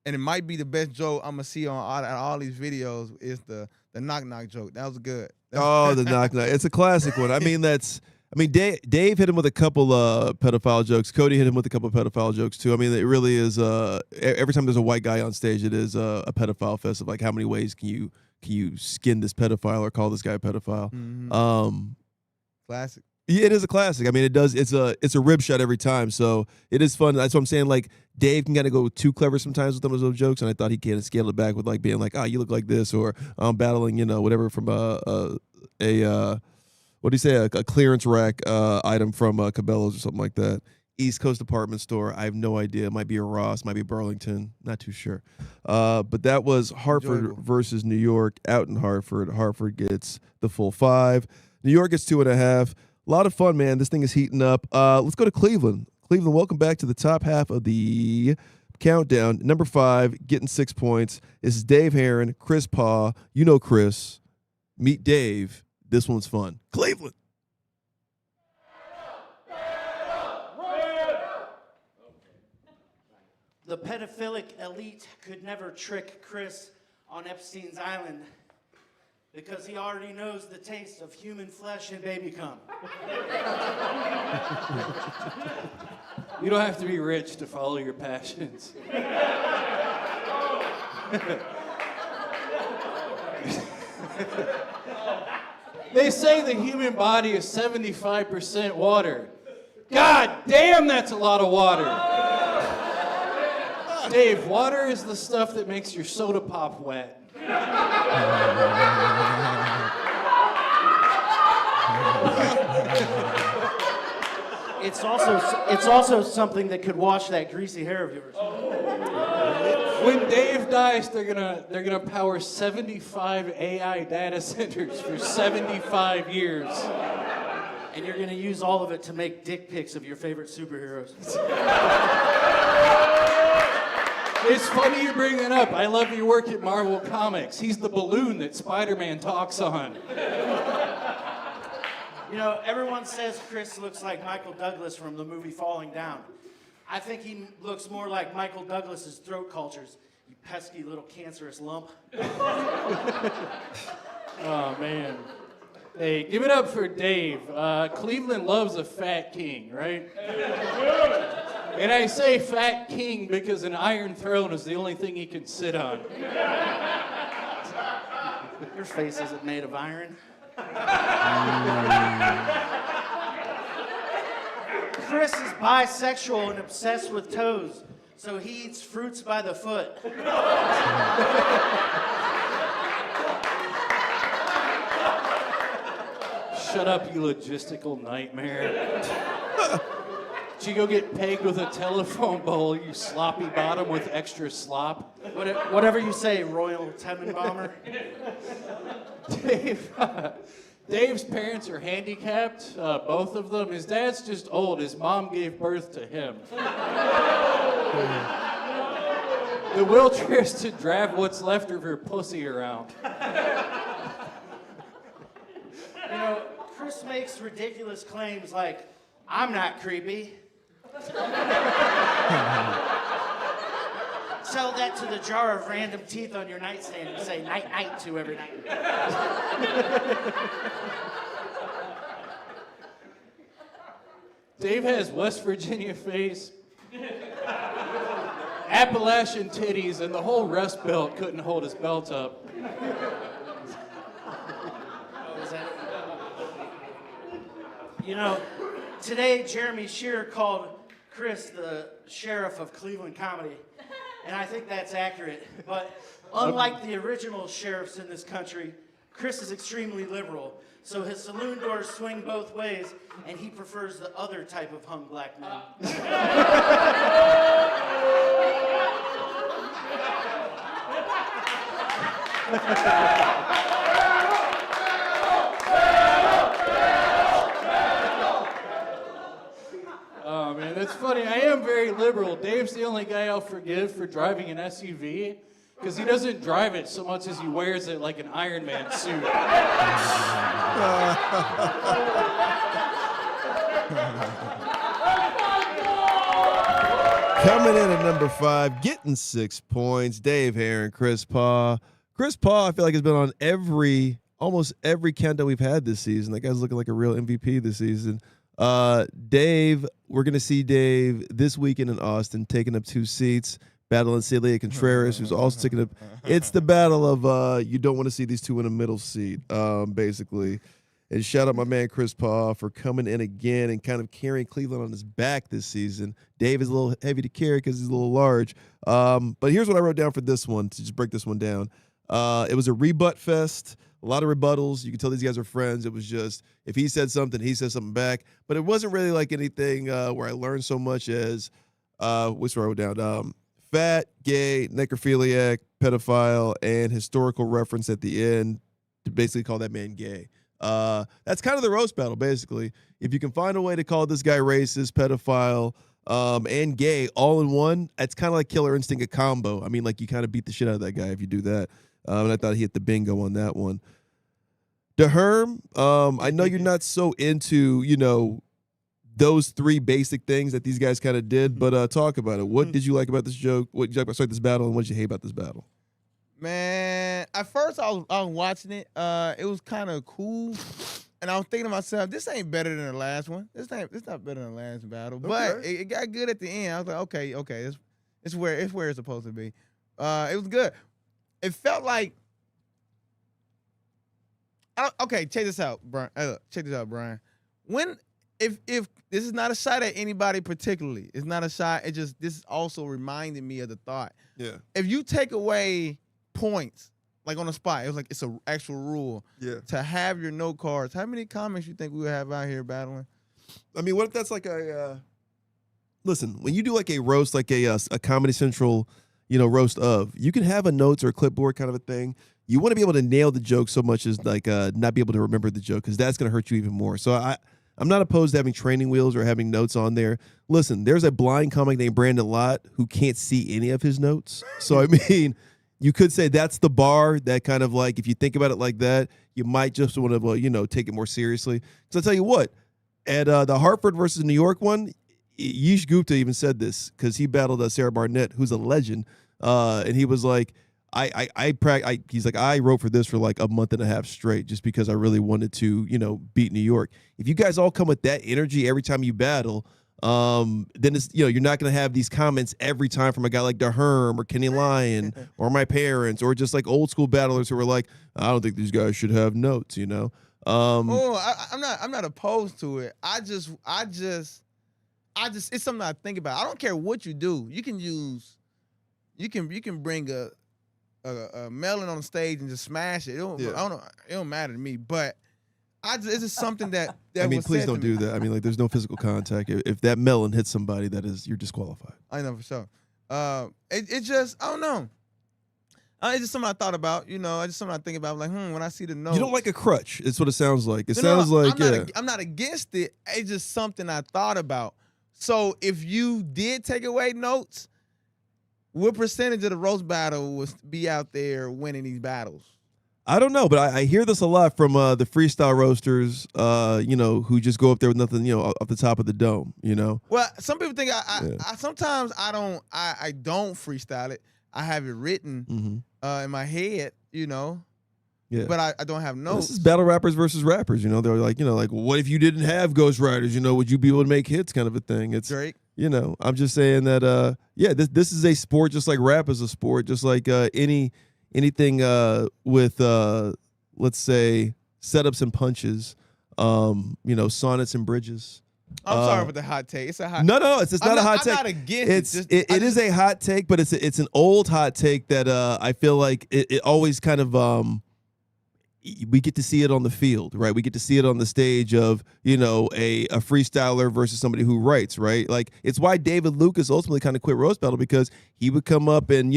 and it might be the best joke I'm gonna see on all these videos, is the knock knock joke. That was good. The knock knock. It's a classic one. Dave hit him with a couple pedophile jokes. Cody hit him with a couple of pedophile jokes too. It really is. Every time there's a white guy on stage, it is a pedophile fest of how many ways can you can you skin this pedophile or call this guy a pedophile? Classic. Yeah, it is a classic. I mean, it does. It's a rib shot every time, so it is fun. That's what I'm saying. Like Dave can kind of go too clever sometimes with some of those jokes, and I thought he kind of scaled it back with like being like, "Ah, you look like this," or I'm battling, whatever from what do you say, a clearance rack item from Cabela's or something like that. East Coast department store. I have no idea. It might be a Ross, might be Burlington. Not too sure. But that was Hartford Enjoyable. versus New York out in Hartford. Hartford gets the full 5. New York gets 2.5. A lot of fun, man. This thing is heating up. Let's go to Cleveland. Cleveland, welcome back to the top half of the countdown. Number 5, getting 6 points. This is Dave Herron, Chris Paw. You know Chris. Meet Dave. This one's fun. Cleveland. The pedophilic elite could never trick Chris on Epstein's Island because he already knows the taste of human flesh and baby cum. You don't have to be rich to follow your passions. They say the human body is 75% water. God damn, that's a lot of water. Dave, water is the stuff that makes your soda pop wet. It's also something that could wash that greasy hair of yours. When Dave dies, they're gonna power 75 AI data centers for 75 years. And you're gonna use all of it to make dick pics of your favorite superheroes. It's funny you bring that up. I love your work at Marvel Comics. He's the balloon that Spider-Man talks on. Everyone says Chris looks like Michael Douglas from the movie Falling Down. I think he looks more like Michael Douglas's throat cultures, you pesky little cancerous lump. Oh, man. Hey, give it up for Dave. Cleveland loves a fat king, right? And I say fat king because an iron throne is the only thing he can sit on. Your face isn't made of iron. Chris is bisexual and obsessed with toes, so he eats fruits by the foot. Shut up, you logistical nightmare. Did you go get pegged with a telephone bowl, you sloppy bottom with extra slop? Whatever you say, Royal Tenenbaums. Dave's parents are handicapped, both of them. His dad's just old. His mom gave birth to him. The wheelchair is to drive what's left of her pussy around. Chris makes ridiculous claims like, I'm not creepy. Tell that to the jar of random teeth on your nightstand and say night night to every night. Dave has West Virginia face, Appalachian titties, and the whole Rust Belt couldn't hold his belt up. Today Jeremy Shearer called Chris the sheriff of Cleveland comedy, and I think that's accurate. But unlike the original sheriffs in this country, Chris is extremely liberal, so his saloon doors swing both ways, and he prefers the other type of hung black men. Oh, man, that's funny. I am very liberal. Dave's the only guy I'll forgive for driving an SUV because he doesn't drive it so much as he wears it like an Iron Man suit. Coming in at number 5, getting 6 points, Dave Herron, Chris Paw. Chris Paw, I feel like, has been on almost every countdown we've had this season. That guy's looking like a real MVP this season. Dave, we're going to see Dave this weekend in Austin, taking up 2 seats. battling Celia Contreras, who's also taking a. It's the battle of you don't want to see these two in a middle seat, basically. And shout out my man Chris Paul for coming in again and kind of carrying Cleveland on his back this season. Dave is a little heavy to carry because he's a little large. But here's what I wrote down for this one, to just break this one down. It was a rebut fest, a lot of rebuttals. You can tell these guys are friends. It was just, if he said something, he said something back. But it wasn't really like anything where I learned so much as, which I wrote down, fat, gay, necrophiliac, pedophile, and historical reference at the end to basically call that man gay. That's kind of the roast battle, basically. If you can find a way to call this guy racist, pedophile, and gay all in one, it's kind of like Killer Instinct, a combo. I mean, like, you kind of beat the shit out of that guy if you do that. And I thought he hit the bingo on that one. Herm, I know you're not so into, those three basic things that these guys kind of did, but talk about it. What did you like about this joke? What did you like about this battle, and what did you hate about this battle? Man, at first I was watching it. It was kind of cool, and I was thinking to myself, this ain't better than the last one. This not better than the last battle. Okay. But it got good at the end. I was like, okay, it's where it's supposed to be. It was good. It felt like, okay, check this out, Brian. Check this out, Brian. If this is not a shot at anybody particularly, it's not a shot. This is also reminding me of the thought. Yeah. If you take away points, like on the spot, it's an actual rule. Yeah. To have your note cards, how many comics you think we would have out here battling? I mean, what if that's like listen, when you do like a roast, like a Comedy Central, roast of, you can have a notes or a clipboard kind of a thing. You want to be able to nail the joke so much as like not be able to remember the joke, because that's going to hurt you even more. So I'm not opposed to having training wheels or having notes on there. Listen, there's a blind comic named Brandon Lott who can't see any of his notes. So, I mean, you could say that's the bar that kind of like, if you think about it like that, you might just want to, take it more seriously. Because I'll tell you what, at the Hartford versus New York one, Yish Gupta even said this because he battled Sarah Barnett, who's a legend. And he was like, he's like, I wrote for this for like a month and a half straight just because I really wanted to, beat New York. If you guys all come with that energy every time you battle, then it's, you're not going to have these comments every time from a guy like Herm or Kenny Lyon or my parents or just like old school battlers who were like, I don't think these guys should have notes, I'm not opposed to it. I just it's something I think about. I don't care what you do. You can bring a melon on stage and just smash it. It don't matter to me. But it's just something that I mean, was please said don't to me. do that. I mean, like, there's no physical contact. If that melon hits somebody, you're disqualified. I know for sure. It just, I don't know. It's just something I thought about. It's just something I think about. Like, when I see the note. You don't like a crutch. It's what it sounds like. It sounds like, I'm not against it. It's just something I thought about. So if you did take away notes, what percentage of the roast battle would be out there winning these battles? I don't know, but I hear this a lot from the freestyle roasters, who just go up there with nothing, off the top of the dome, Well, some people think I sometimes I don't freestyle it. I have it written in my head, Yeah. But I don't have notes. This is battle rappers versus rappers, They're like, like, what if you didn't have Ghost Riders? Would you be able to make hits kind of a thing? It's Drake. I'm just saying that, this is a sport just like rap is a sport, just like anything with, let's say, setups and punches, sonnets and bridges. I'm sorry for the hot take. It's a hot. No, it's not a hot take. I'm not against it. It is a hot take, but it's an old hot take that I feel like it always kind of we get to see it on the field, right? We get to see it on the stage of, a freestyler versus somebody who writes, right? Like, it's why David Lucas ultimately kind of quit roast battle, because he would come up and,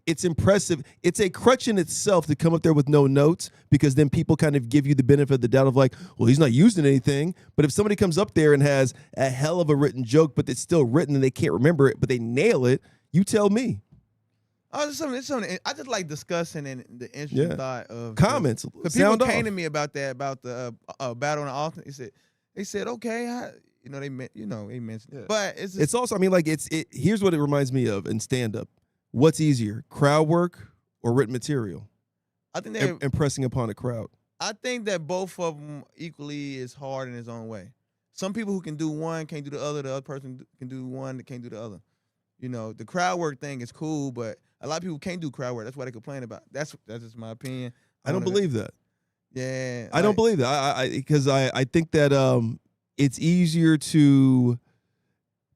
it's impressive. It's a crutch in itself to come up there with no notes, because then people kind of give you the benefit of the doubt of like, well, he's not using anything. But if somebody comes up there and has a hell of a written joke, but it's still written and they can't remember it, but they nail it, you tell me. It's something I just like discussing and the interesting thought of comments. The people came to me about that, about the battle in Austin. They said, okay, they mentioned it. But it's also, I mean, like, here's what it reminds me of in stand up. What's easier, crowd work or written material? I think they're impressing upon a crowd. I think that both of them equally is hard in its own way. Some people who can do one can't do the other. The other person can do one that can't do the other. You know, the crowd work thing is cool, but a lot of people can't do crowd work. That's why they complain about. That's just my opinion. I don't believe that. Yeah, I don't believe that. Because I think that it's easier to.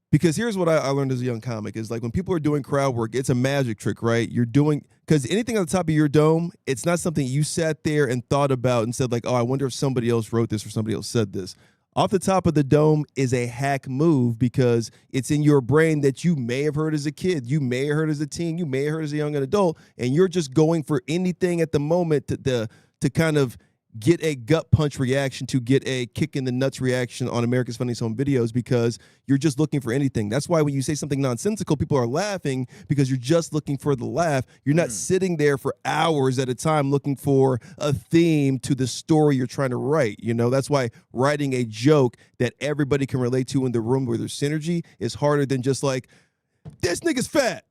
Because here's what I learned as a young comic is like when people are doing crowd work, it's a magic trick, right? You're doing because anything on the top of your dome, it's not something you sat there and thought about and said like, oh, I wonder if somebody else wrote this or somebody else said this. Off the top of the dome is a hack move because it's in your brain that you may have heard as a kid, you may have heard as a teen, you may have heard as a young adult, and you're just going for anything at the moment to kind of get a gut punch reaction, to get a kick in the nuts reaction on America's Funniest Home Videos because you're just looking for anything. That's why when you say something nonsensical, people are laughing because you're just looking for the laugh. You're not sitting there for hours at a time looking for a theme to the story you're trying to write. You know, that's why writing a joke that everybody can relate to in the room where there's synergy is harder than just like, this nigga's fat,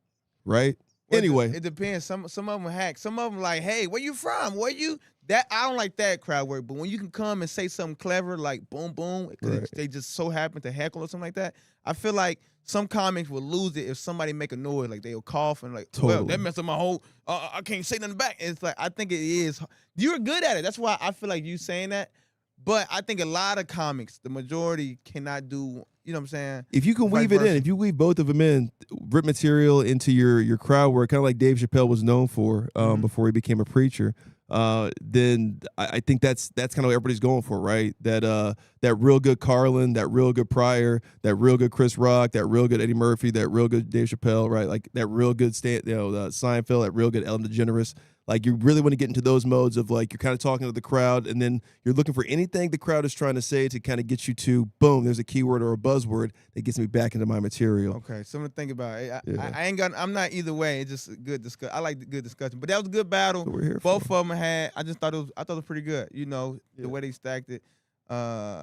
right? Well, anyway. It depends. Some of them hack. Some of them like, hey, where you from? Where you? That I don't like that crowd work. But when you can come and say something clever like boom, boom, because they just so happen to heckle or something like that, I feel like some comics will lose it if somebody make a noise, like they'll cough and like, well, that messed up my whole, I can't say nothing back. It's like, I think it is, you're good at it. That's why I feel like you saying that. But I think a lot of comics, the majority cannot do, you know what I'm saying? If you can weave it in, if you weave both of them in, rip material into your crowd work, kind of like Dave Chappelle was known for before he became a preacher, then I think that's kind of what everybody's going for, right? That real good Carlin, that real good Pryor, that real good Chris Rock, that real good Eddie Murphy, that real good Dave Chappelle, right? Like that real good Seinfeld, that real good Ellen DeGeneres. Like you really want to get into those modes of like you're kind of talking to the crowd and then you're looking for anything the crowd is trying to say to kind of get you to boom, there's a keyword or a buzzword that gets me back into my material. Okay, something to think about. I'm not either way. It's just a good discussion. I like the good discussion. But that was a good battle. That's what we're here Both for. of them had, I thought it was pretty good. You know, the way they stacked it.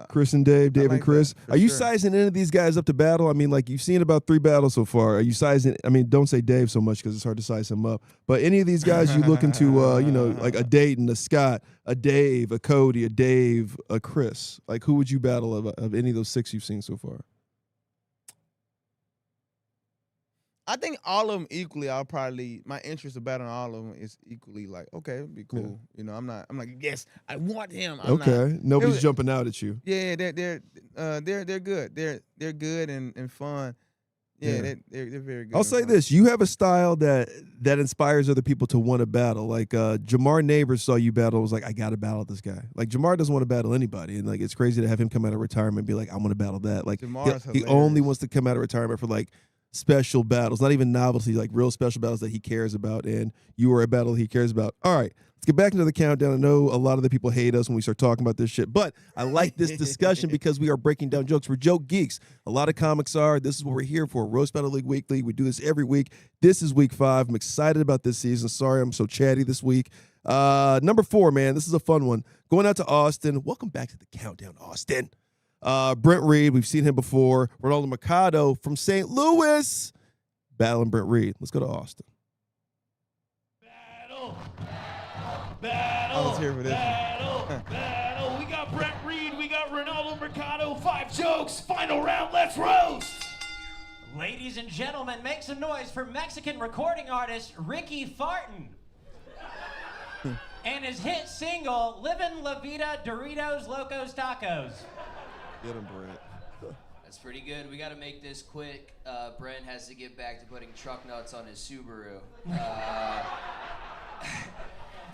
Chris and Dave like and Chris. that, for Are you sure. sizing any of these guys up to battle? I mean, like you've seen about 3 battles so far. Are you sizing? I mean, don't say Dave so much because it's hard to size him up. But any of these guys you looking to, like a Dayton, a Scott, a Dave, a Cody, a Dave, a Chris. Like who would you battle of any of those 6 you've seen so far? I think all of them equally. My interest of battling all of them is equally like, okay, it'd be cool. Yeah. You know, I'm like, yes, I want him. Nobody's jumping out at you. Yeah, they're good. They're good and fun. Yeah, they're very good. I'll say this: you have a style that inspires other people to want to battle. Like Jamar Neighbors saw you battle, was like, I got to battle this guy. Like Jamar doesn't want to battle anybody, and like it's crazy to have him come out of retirement and be like, I want to battle that. Like he only wants to come out of retirement for like special battles, not even novelty, like real special battles that he cares about, and you are a battle he cares about. All right, let's get back into the countdown. I know a lot of the people hate us when we start talking about this shit, but I like this discussion because we are breaking down jokes. We're joke geeks. A lot of comics are. This is what we're here for. Roast Battle League Weekly. We do this every week. This is week 5. I'm excited about this season. Sorry I'm so chatty this week. Number 4, man. This is a fun one. Going out to Austin. Welcome back to the countdown, Austin. Brent Reed, we've seen him before. Ronaldo Mercado from St. Louis, battling Brent Reed. Let's go to Austin. I was here for this. Battle. We got Brent Reed. We got Ronaldo Mercado. 5 jokes. Final round. Let's roast. Ladies and gentlemen, make some noise for Mexican recording artist Ricky Farton and his hit single, Livin' La Vida Doritos Locos Tacos. Get him, Brent. That's pretty good. We got to make this quick. Brent has to get back to putting truck nuts on his Subaru.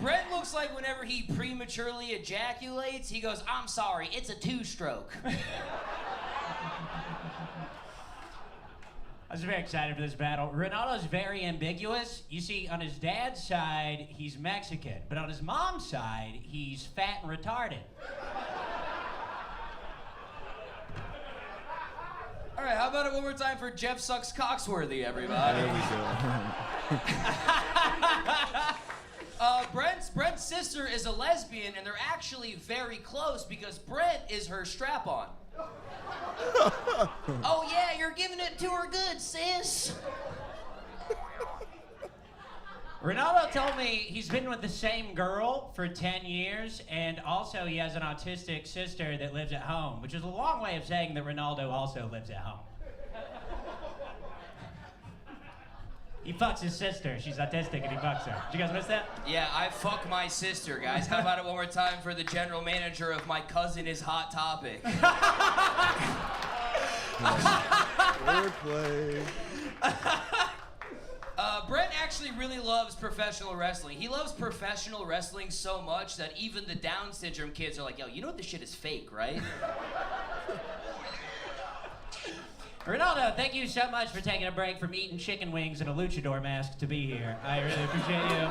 Brent looks like whenever he prematurely ejaculates, he goes, I'm sorry, it's a 2-stroke. I was very excited for this battle. Ronaldo's very ambiguous. You see, on his dad's side, he's Mexican, but on his mom's side, he's fat and retarded. All right, how about it one more time for Jeff Sucks Coxworthy, everybody? Brent's sister is a lesbian, and they're actually very close because Brent is her strap-on. Oh yeah, you're giving it to her good, sis. Ronaldo told me he's been with the same girl for 10 years, and also he has an autistic sister that lives at home, which is a long way of saying that Ronaldo also lives at home. He fucks his sister. She's autistic and he fucks her. Did you guys miss that? Yeah, I fuck my sister, guys. How about it one more time for the general manager of My Cousin Is Hot Topic? Wordplay. Brent actually really loves professional wrestling. He loves professional wrestling so much that even the Down syndrome kids are like, yo, you know this shit is fake, right? Ronaldo, thank you so much for taking a break from eating chicken wings and a luchador mask to be here. I really appreciate you.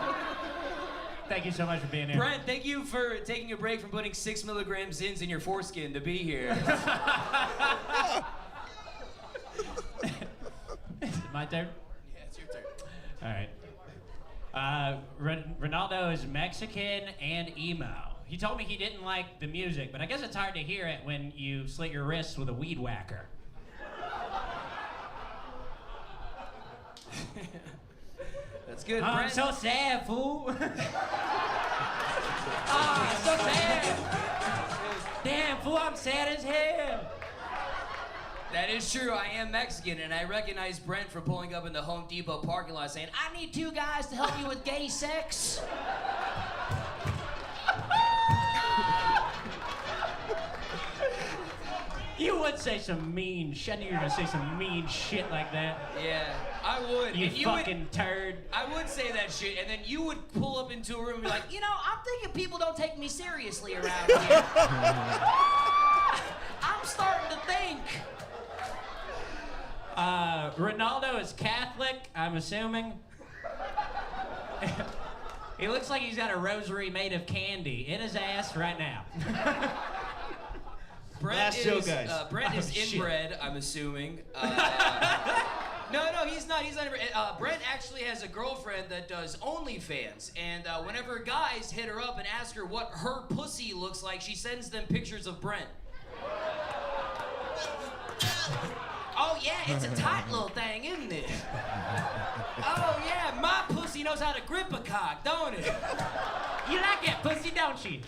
Thank you so much for being here. Brent, thank you for taking a break from putting 6 milligram Zins in your foreskin to be here. Is it my turn? Yeah, it's your turn. All right. Ronaldo is Mexican and emo. He told me he didn't like the music, but I guess it's hard to hear it when you slit your wrists with a weed whacker. That's good, Oh, I'm Brent. so sad, fool. Oh, I'm so sad. Damn, fool, I'm sad as hell. That is true. I am Mexican, and I recognize Brent for pulling up in the Home Depot parking lot saying, I need 2 guys to help you with gay sex. You would say some mean shit. I knew you were gonna say some mean shit like that. Yeah, I would. You And fucking turd. I would say that shit, and then you would pull up into a room and be like, you know, I'm thinking people don't take me seriously around here. I'm starting to think. Ronaldo is Catholic, I'm assuming. He looks like he's got a rosary made of candy in his ass right now. Brent Last show, guys. Brent is shit. inbred, I'm assuming. No, he's not. He's not inbred. Brent actually has a girlfriend that does OnlyFans, and whenever guys hit her up and ask her what her pussy looks like, she sends them pictures of Brent. Oh yeah, it's a tight little thing, isn't it? Oh yeah, my pussy knows how to grip a cock, don't it? You like that pussy, don't you?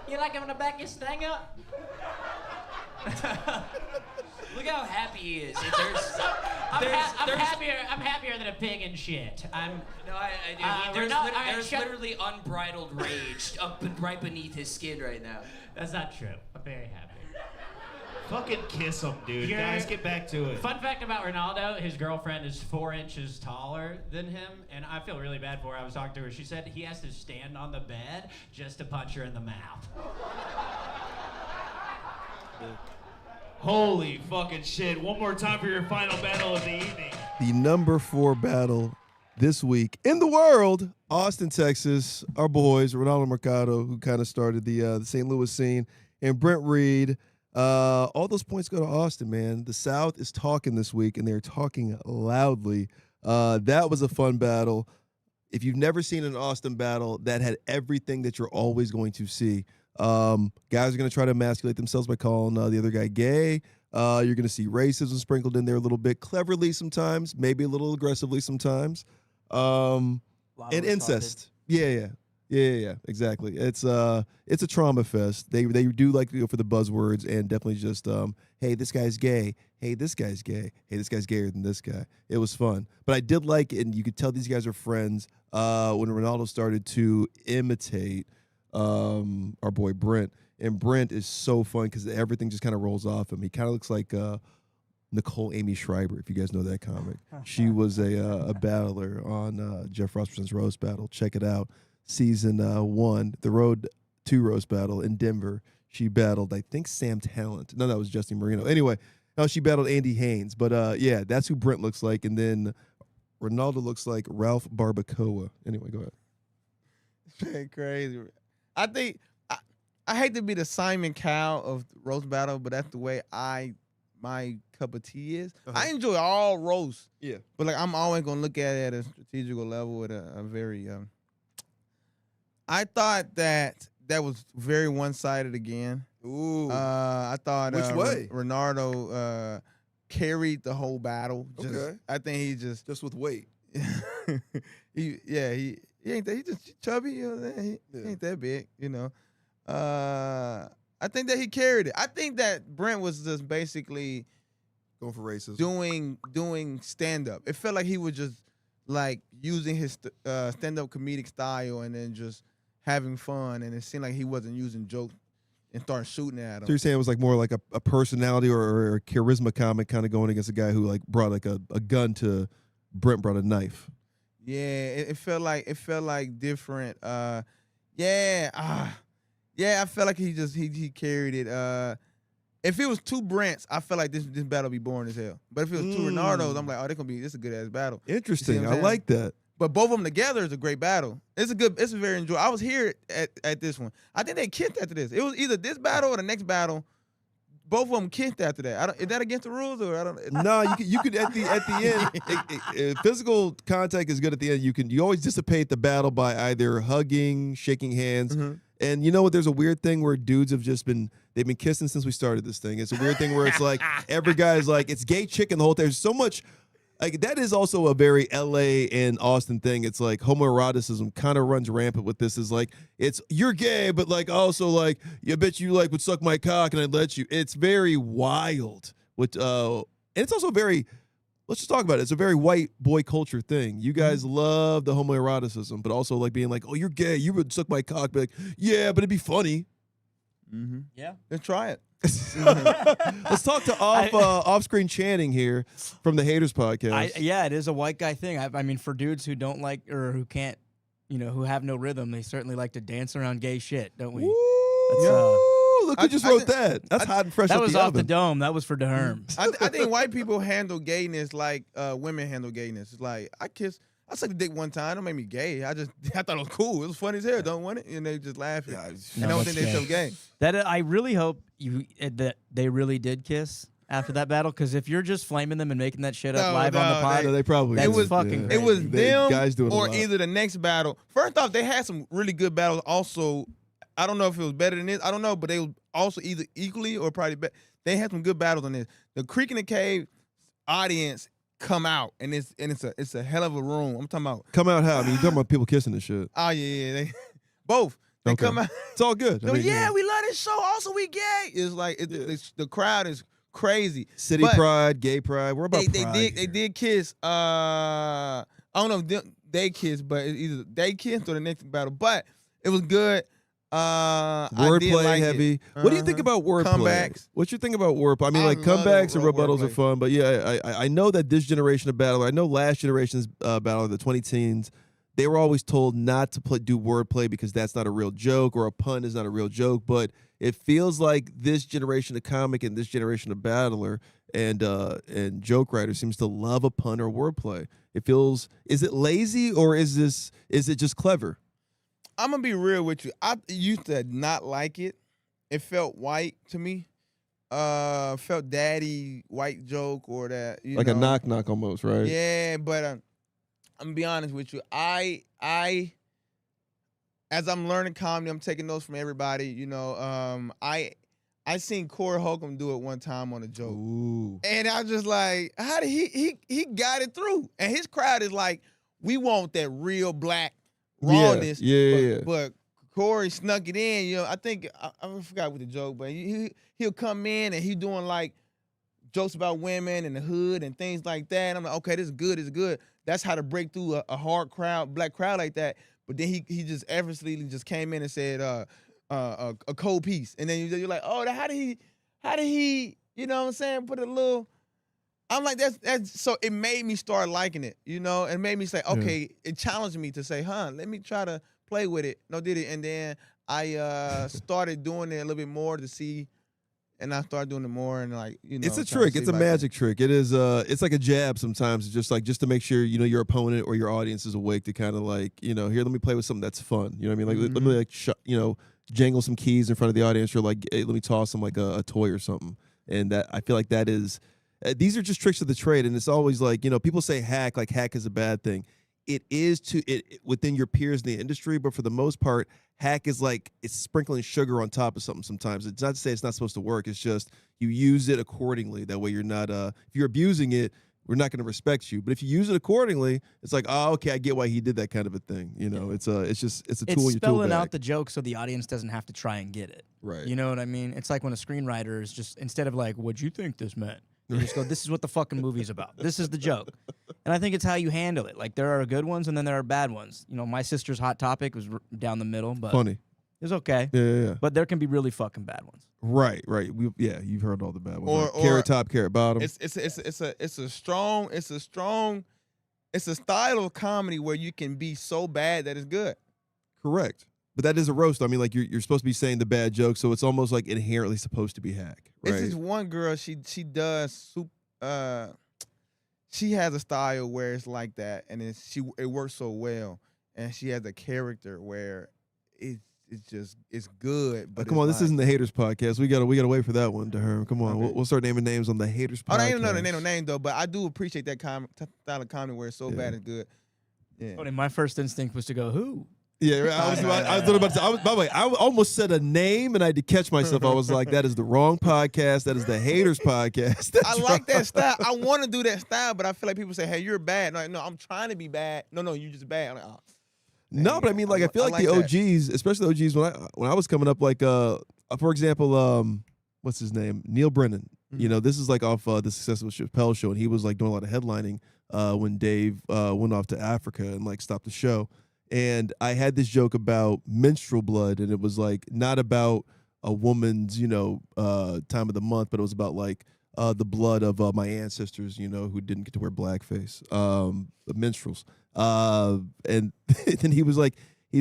You like him to back his thing up? Look how happy he is. I'm happier than a pig in shit. There's literally unbridled rage up right beneath his skin right now. That's not true. I'm very happy. Fucking kiss him, dude. Guys, get back to it. Fun fact about Ronaldo, his girlfriend is 4 inches taller than him, and I feel really bad for her. I was talking to her. She said he has to stand on the bed just to punch her in the mouth. Holy fucking shit. One more time for your final battle of the evening. The number 4 battle this week in the world, Austin, Texas. Our boys, Ronaldo Mercado, who kind of started the St. Louis scene, and Brent Reed. All those points go to Austin, man. The South is talking this week, and they're talking loudly. That was a fun battle. If you've never seen an Austin battle, that had everything that you're always going to see. Guys are going to try to emasculate themselves by calling the other guy gay. You're going to see racism sprinkled in there a little bit, cleverly sometimes, maybe a little aggressively sometimes. And incest. Yeah, exactly. It's a trauma fest. They do like to go for the buzzwords and definitely just hey, this guy's gay. Hey, this guy's gay. Hey, this guy's gayer than this guy. It was fun. But I did like it, and you could tell these guys are friends when Ronaldo started to imitate our boy Brent. And Brent is so fun because everything just kind of rolls off him. He kind of looks like Nicole Amy Schreiber, if you guys know that comic. She was a battler on Jeff Rossperson's Roast Battle. Check it out. Season 1, the Road to Roast Battle in Denver. She battled, I think, Sam Talent. No, that was Justin Marino. Anyway, no, she battled Andy Haynes. But yeah, that's who Brent looks like. And then Ronaldo looks like Ralph Barbacoa. Anyway, go ahead. Crazy. I think I hate to be the Simon Cowell of roast battle, but that's the way my cup of tea is. I enjoy all roasts. Yeah. But like I'm always gonna look at it at a strategical level at a very I thought that was very one-sided again. Ooh. I thought Which way? Ronaldo carried the whole battle. Okay. I think he just with weight. he ain't that, he just chubby, you know, he ain't that big, you know. I think that he carried it. I think that Brent was just basically Going for racism. doing stand up. It felt like he was just like using his stand up comedic style and then just having fun, and it seemed like he wasn't using jokes and started shooting at him. So you're saying it was like more like a personality or a charisma comic kind of going against a guy who like brought like a gun to Brent brought a knife. Yeah, it felt like different. I felt like he carried it. If it was two Brents, I felt like this battle would be boring as hell. But if it was two Ronaldos, I'm like, oh, this is a good ass battle. Interesting. I like that. But both of them together is a great battle. It's a very enjoyable. I was here at this one. I think they kissed after this. It was either this battle or the next battle. Both of them kissed after that. Is that against the rules or I don't? No, you could at the end. Physical contact is good at the end. You always dissipate the battle by either hugging, shaking hands. Mm-hmm. And you know what? There's a weird thing where dudes have just been kissing since we started this thing. It's a weird thing where it's like every guy is like, it's gay chicken the whole time. There's so much, like that is also a very LA and Austin thing. It's like homoeroticism kind of runs rampant with this. Is like, it's you're gay, but like also like, I bet you like would suck my cock and I'd let you. It's very wild. And it's also very, let's just talk about it. It's a very white boy culture thing. You guys love the homoeroticism, but also like being like, oh, you're gay. You would suck my cock. Be like, yeah, but it'd be funny. Mm-hmm. Yeah. Let's try it. Let's talk to off-screen Channing here from the Haters podcast. Yeah, it is a white guy thing. I mean, for dudes who don't like or who can't, who have no rhythm, they certainly like to dance around gay shit, don't we? Look who just wrote that. That's hot and fresh. That was off oven. the dome. That was for Deerm. I think white people handle gayness like women handle gayness. It's like I sucked a dick one time. Don't make me gay. I thought it was cool. It was funny as hell. Don't want it, and they just laugh. I don't think they're so gay. That I really hope that they really did kiss after that battle, because if you're just flaming them and making that shit up live on the pod, they probably that's did. fucking crazy. It was them guys doing or a lot. either the next battle. First off, they had some really good battles. Also, I don't know if it was better than this. I don't know, but they were also either equally or probably better. They had some good battles on this. The Creek in the Cave audience come out, and it's a hell of a room. I'm talking about Come out how? I mean, you're talking about people kissing and shit. oh yeah, they both. They Okay. come out. It's all good. They're like, yeah, we love this show. Also, we gay. It's like the crowd is crazy. City But pride, gay pride. We're about they pride. they did kiss. I don't know if they kissed, but either they kissed or the next battle. But it was good. I did Wordplay like heavy. it. What do you think about wordplay? Comebacks. What's your thing about wordplay? I mean, I like love comebacks and rebuttals are wordplay. fun, but yeah, I know that this generation of battler, I know last generation's battler, the 2010s, they were always told not to do wordplay because that's not a real joke or a pun is not a real joke. But it feels like this generation of comic and this generation of battler and joke writer seems to love a pun or wordplay. It feels, is it lazy or is it just clever? I'm gonna be real with you. I used to not like it. It felt white to me. Felt daddy white joke or that. You Like know. a knock almost, right? Yeah, but I'm gonna be honest with you. I as I'm learning comedy, I'm taking notes from everybody. I seen Corey Holcomb do it one time on a joke, and I was just like, how did he got it through? And his crowd is like, we want that real black rawness. Yeah. But Corey snuck it in. I think I forgot what the joke, but he'll come in and he doing like jokes about women and the hood and things like that. And I'm like, okay, this is good. This is good. That's how to break through a hard crowd, black crowd like that. But then he just effortlessly just came in and said a cold piece, and then you're like, oh, how did he? You know what I'm saying? Put a little. I'm like, that's so it made me start liking it, and made me say, okay, it challenged me to say, let me try to play with it. Did it. And then I started doing it a little bit more to see, and I started doing it more and It's a trick. It's a magic trick. It is it's like a jab sometimes. It's just to make sure, your opponent or your audience is awake to kind of here, let me play with something that's fun. You know what I mean? Like, let me jangle some keys in front of the audience or hey, let me toss them like a toy or something. And that I feel like that is these are just tricks of the trade, and it's always like, people say hack, like hack is a bad thing. It is within your peers in the industry, but for the most part, hack is like it's sprinkling sugar on top of something sometimes. It's not to say it's not supposed to work. It's just you use it accordingly. That way you're not if you're abusing it, we're not going to respect you. But if you use it accordingly, it's like, oh, okay, I get why he did that kind of a thing. It's a tool in your tool It's spelling bag. out the joke so the audience doesn't have to try and get it. Right. You know what I mean? It's like when a screenwriter is just, instead of like, what'd you think this meant? You just go, this is what the fucking movie's about. This is the joke. And I think it's how you handle it. Like, there are good ones and then there are bad ones. You know, my sister's Hot Topic was down the middle, but Funny. it was okay. Yeah. But there can be really fucking bad ones. Right. You've heard all the bad ones. Like carrot top, carrot bottom. It's a style of comedy where you can be so bad that it's good. Correct. But that is a roast. I mean, like you're supposed to be saying the bad joke, so it's almost like inherently supposed to be hack. Right? This is one girl. She does she has a style where it's like that, and it works so well, and she has a character where it's good. But come on, this isn't the haters podcast. We gotta wait for that one, Herm. Come on, Okay. we'll start naming names on the haters podcast. I don't even know the name though, but I do appreciate that style of comedy where it's so bad it's good. Yeah. But my first instinct was to go, who? Yeah, I was about to say. By the way, I almost said a name and I had to catch myself. I was like, "That is the wrong podcast. That is the haters podcast." I like that style. I want to do that style, but I feel like people say, "Hey, you're bad." No, I'm trying to be bad. No, you're just bad. I'm like, oh. No, but I mean, like, I feel like the OGs, especially the OGs, when I was coming up, like, for example, what's his name, Neil Brennan. You know, this is like off the Successful Chappelle show, and he was like doing a lot of headlining when Dave went off to Africa and like stopped the show. And I had this joke about menstrual blood, and it was like not about a woman's, time of the month, but it was about like the blood of my ancestors, who didn't get to wear blackface, the minstrels. And then he's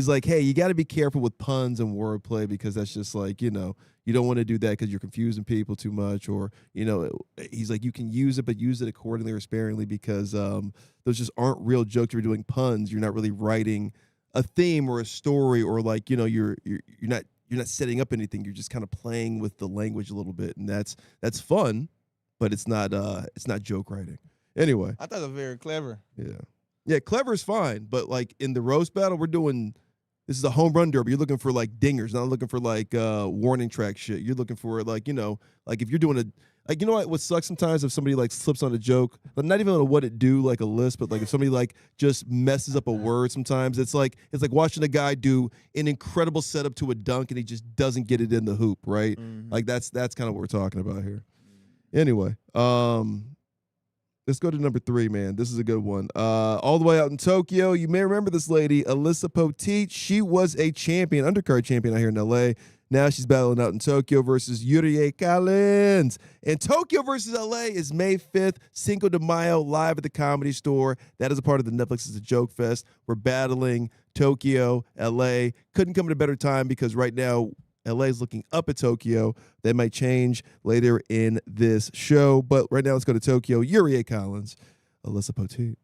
like, hey, you got to be careful with puns and wordplay because that's just like, you don't want to do that because you're confusing people too much, or, he's like, you can use it, but use it accordingly or sparingly because those just aren't real jokes. You're doing puns. You're not really writing a theme or a story, or like, you're not setting up anything. You're just kind of playing with the language a little bit, and that's fun, but it's not joke writing. Anyway, I thought it was very clever. Yeah, clever is fine, but like in the roast battle, this is a home run derby. You're looking for like dingers, not looking for like warning track shit. You're looking for like, like if you're doing what sucks sometimes if somebody like slips on a joke, but not even on a what it do, like a list, but like if somebody like just messes up a word sometimes, it's like watching a guy do an incredible setup to a dunk and he just doesn't get it in the hoop, right? Mm-hmm. Like that's kind of what we're talking about here. Anyway, let's go to number 3, man. This is a good one. All the way out in Tokyo, you may remember this lady, Alyssa Poteet. She was a champion, undercard champion out here in LA. Now she's battling out in Tokyo versus Yuri Collins. And Tokyo versus LA is May 5th, Cinco de Mayo, live at the Comedy Store. That is a part of the Netflix is a Joke Fest. We're battling Tokyo, LA. Couldn't come at a better time because right now LA is looking up at Tokyo. That might change later in this show. But right now, let's go to Tokyo. Yuri Collins, Alyssa Poteet. Yuri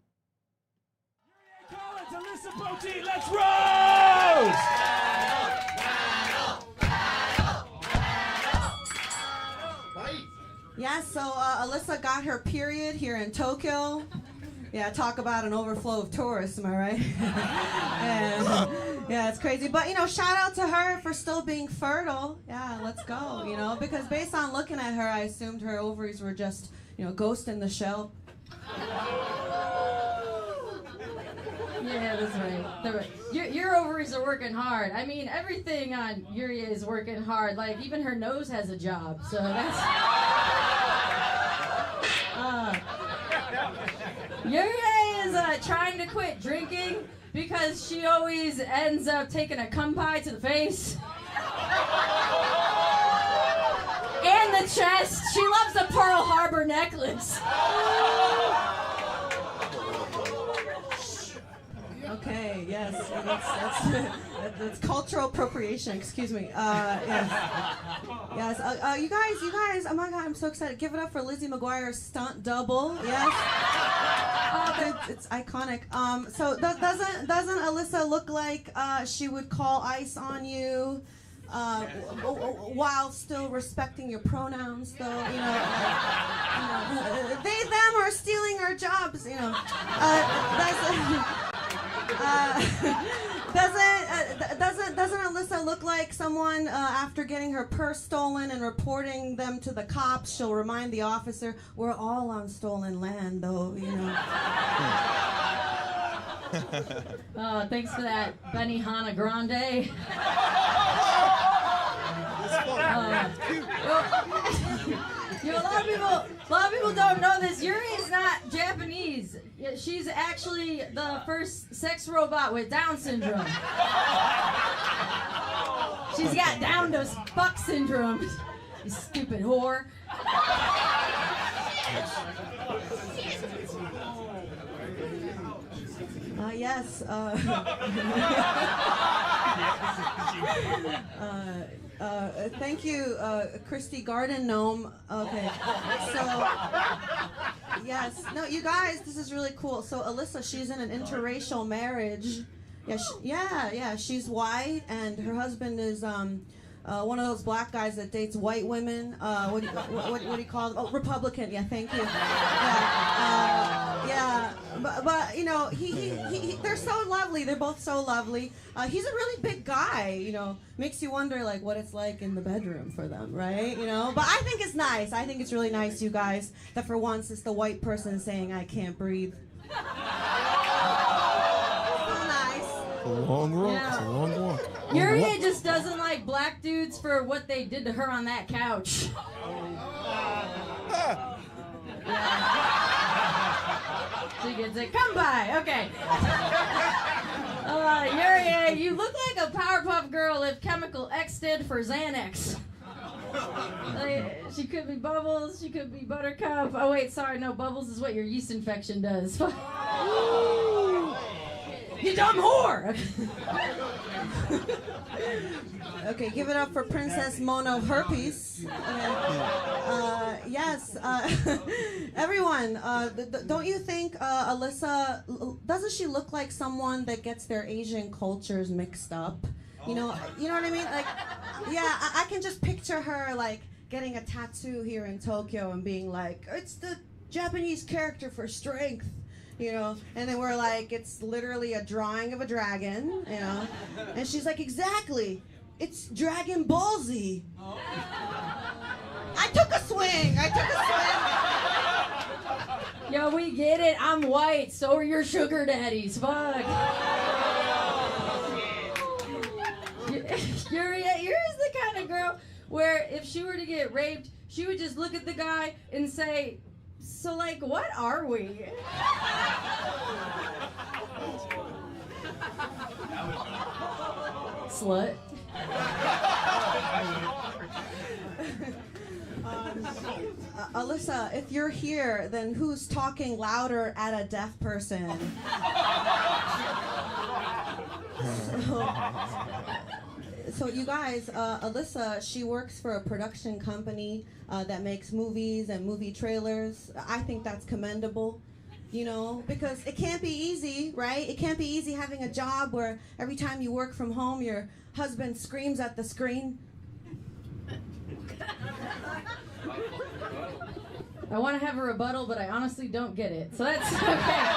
Collins, Alyssa Poteet, let's roast! Yeah, so Alyssa got her period here in Tokyo. Yeah, talk about an overflow of tourists, am I right? And, yeah, it's crazy. But, shout out to her for still being fertile. Yeah, let's go, because based on looking at her, I assumed her ovaries were just, ghost in the shell. Yeah, that's right. Your ovaries are working hard. I mean, everything on Yuri is working hard. Like, even her nose has a job. So that's... Yuri is trying to quit drinking because she always ends up taking a cum pie to the face. And the chest. She loves the Pearl Harbor necklace. Okay, yes, that's cultural appropriation. Excuse me. Yes. You guys. Oh my God, I'm so excited. Give it up for Lizzie McGuire's stunt double. Yes. It's iconic. So doesn't Alyssa look like she would call ICE on you? While still respecting your pronouns, though, they, them are stealing our jobs, Doesn't Alyssa look like someone after getting her purse stolen and reporting them to the cops, she'll remind the officer, we're all on stolen land, though, Oh, thanks for that, Benihana Grande. You know, a lot of people don't know this. Yuri is not Japanese. She's actually the first sex robot with Down syndrome. She's got down to fuck syndrome. You stupid whore. Yes. Thank you, Christy Garden Gnome. Okay. So, yes. No, you guys, this is really cool. So, Alyssa, she's in an interracial marriage. Yeah, she's white, and her husband is one of those black guys that dates white women. What do you call them? Oh, Republican. Yeah, thank you. Yeah, but you know, they're so lovely. They're both so lovely. He's a really big guy. You know, makes you wonder like what it's like in the bedroom for them, right? You know, but I think it's nice. I think it's really nice, you guys, that for once it's the white person saying I can't breathe. A long walk. Yeah. It's a long walk. Yuri just doesn't like black dudes for what they did to her on that couch. She gets it. Come by. Okay. Yuri, you look like a Powerpuff Girl if Chemical X stood for Xanax. Like, she could be Bubbles. She could be Buttercup. Oh wait, sorry, no. Bubbles is what your yeast infection does. You dumb whore! Okay, give it up for Princess Mono Herpes. Yes, everyone, don't you think Alyssa, doesn't she look like someone that gets their Asian cultures mixed up? You know what I mean? Like, yeah, I can just picture her like getting a tattoo here in Tokyo and being like, it's the Japanese character for strength. You know, and then we're like, it's literally a drawing of a dragon, you know, and she's like, exactly, it's Dragon Ball Z. I took a swing. Yo, we get it. I'm white. So are your sugar daddies. Fuck. Yuri's the kind of girl where if she were to get raped, she would just look at the guy and say, so, like, what are we? Slut. Alyssa, if you're here, then who's talking louder at a deaf person? So you guys, Alyssa, she works for a production company that makes movies and movie trailers. I think that's commendable, you know, because it can't be easy, right? It can't be easy having a job where every time you work from home, your husband screams at the screen. I want to have a rebuttal, but I honestly don't get it. So that's okay.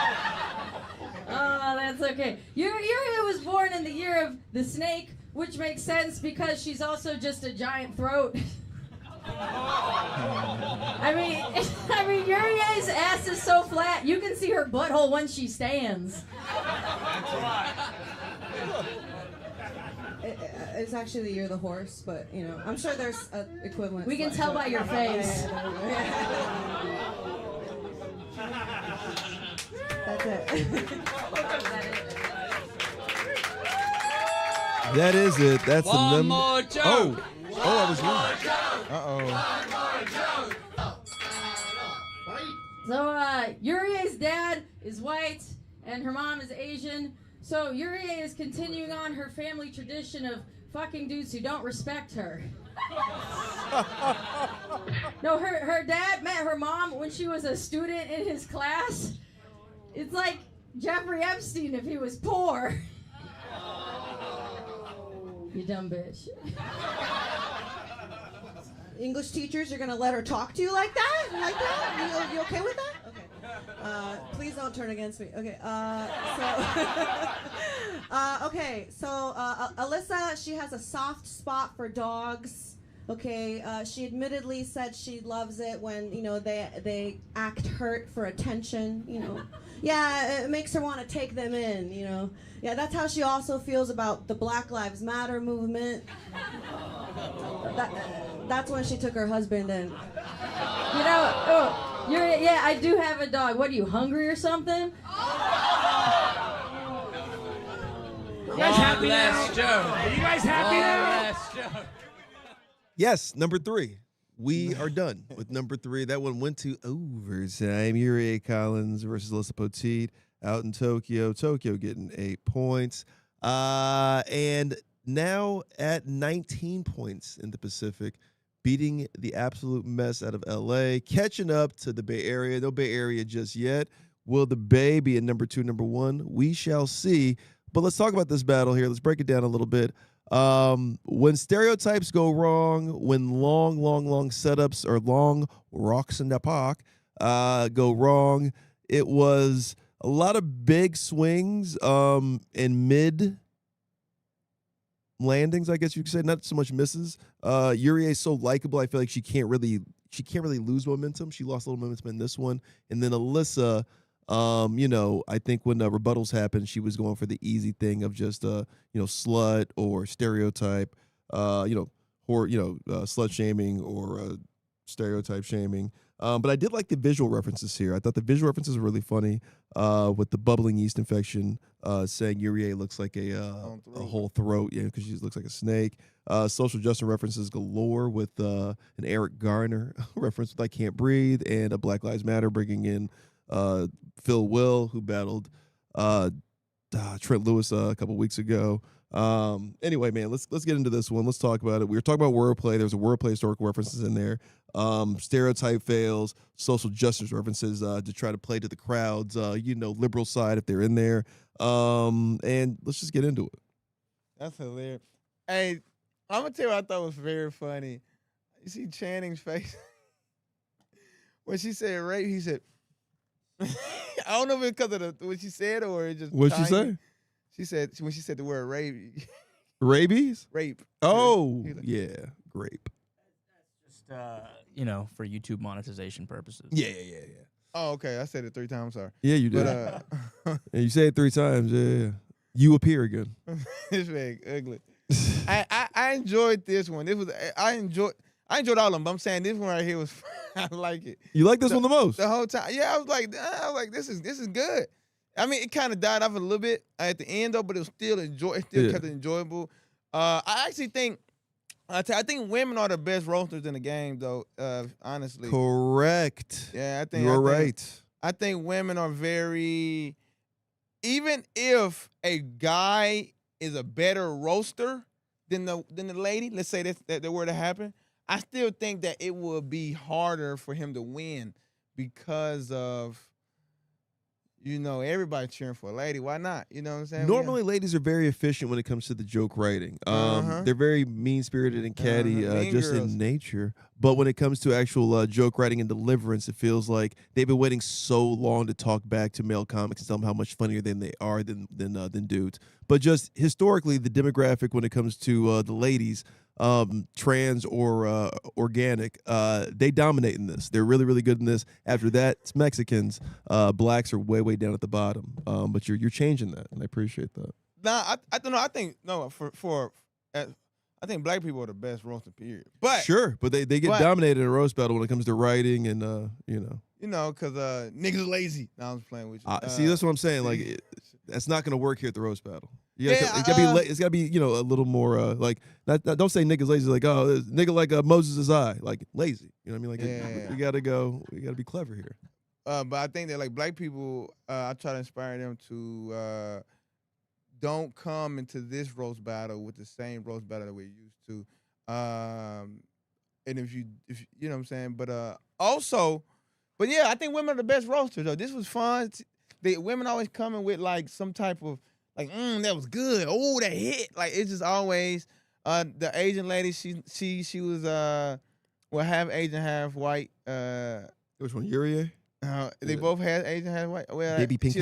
Oh, that's okay. Yuri was born in the year of the snake, which makes sense because she's also just a giant throat. I mean, Yuri's ass is so flat, you can see her butthole when she stands. It's actually the year of the horse, but, you know, I'm sure there's an equivalent. We can tell by your face. That's it. That is it. That's One the number. more joke. I was wrong. So, Yuri's dad is white, and her mom is Asian. So, Yuri is continuing on her family tradition of fucking dudes who don't respect her. No, her dad met her mom when she was a student in his class. It's like Jeffrey Epstein if he was poor. You dumb bitch. English teachers, you're gonna let her talk to you like that? Like that? You okay with that? Okay. Please don't turn against me. Okay. So Alyssa, she has a soft spot for dogs. Okay. She admittedly said she loves it when, you know, they act hurt for attention. You know. Yeah, it makes her want to take them in, you know. Yeah, that's how she also feels about the Black Lives Matter movement. That's when she took her husband in. You know, yeah, I do have a dog. What are you, hungry or something? You guys happy now? Last joke. Are you guys happy now? Last joke. Yes, number 3. We are done with number 3. That one went to overtime. Yuri Collins versus Alyssa Poteet out in Tokyo. Tokyo getting 8 points. And now at 19 points in the Pacific, beating the absolute mess out of LA, catching up to the Bay Area. No Bay Area just yet. Will the Bay be at number 2, number 1? We shall see. But let's talk about this battle here. Let's break it down a little bit. When stereotypes go wrong, when long setups or long rocks in the park go wrong, it was a lot of big swings and mid landings, I guess you could say, not so much misses. Yuri is so likable. I feel like she can't really lose momentum. She lost a little momentum in this one. And then Alyssa, I think when the rebuttals happened, she was going for the easy thing of just slut or stereotype, slut shaming or stereotype shaming. But I did like the visual references here. I thought the visual references were really funny with the bubbling yeast infection, saying Yuri looks like a whole throat, because she looks like a snake. Social justice references galore with an Eric Garner reference with I Can't Breathe, and a Black Lives Matter bringing in Phil Will, who battled Trent Lewis a couple weeks ago. Anyway, man, let's get into this one. Let's talk about it. We were talking about wordplay. There's a wordplay historical references in there. Stereotype fails, social justice references to try to play to the crowds, liberal side if they're in there. And let's just get into it. That's hilarious. Hey, I'm gonna tell you what I thought was very funny. You see Channing's face when she said rape. He said, I don't know if it's because of what she said or it just. What'd she say? She said when she said the word rape. Rabies? Rape. Oh, yeah, grape. Just for YouTube monetization purposes. Yeah. Oh, okay. I said it 3 times. Sorry. Yeah, you did. But and you say it 3 times. Yeah. You appear again. It's very ugly. I enjoyed this one. I enjoyed all of them, but I'm saying this one right here was I like it. You like this one the most? The whole time. Yeah, I was like, this is good. I mean, it kind of died off a little bit at the end though, but it was still kept it enjoyable. I actually think I think women are the best roasters in the game though, honestly. Correct. Yeah, I think you're right. I think women are very, even if a guy is a better roaster than the lady, let's say that were to happen, I still think that it would be harder for him to win because of, everybody cheering for a lady. Why not? You know what I'm saying? Normally, ladies are very efficient when it comes to the joke writing. They're very mean-spirited and catty just girls. in nature. But when it comes to actual joke writing and deliverance, it feels like they've been waiting so long to talk back to male comics and tell them how much funnier they are than dudes. But just historically, the demographic when it comes to the ladies, trans or organic, they dominate in this. They're really, really good in this. Think Mexicans. Blacks are way down at the bottom. But you're changing that, and I appreciate that. Nah, I don't know. I think I think black people are the best roaster, period. But sure, but they get dominated in a roast battle when it comes to writing and because niggas lazy. Now I'm playing with you. See, that's what I'm saying. Like, that's not gonna work here at the roast battle. It's gotta be a little more don't say niggas lazy like nigga like Moses' eye, like lazy. You know what I mean? Like we gotta be clever here. But I think that like black people, I try to inspire them to don't come into this roast battle with the same roast battle that we're used to. And if you know what I'm saying, but yeah, I think women are the best roasters though. This was fun. The women always coming with like some type of like, that was good. Oh, that hit. Like it's just always the Asian lady. She was half Asian, half white. Which one, Yuri? They both had Asian, half white. Well, baby pink.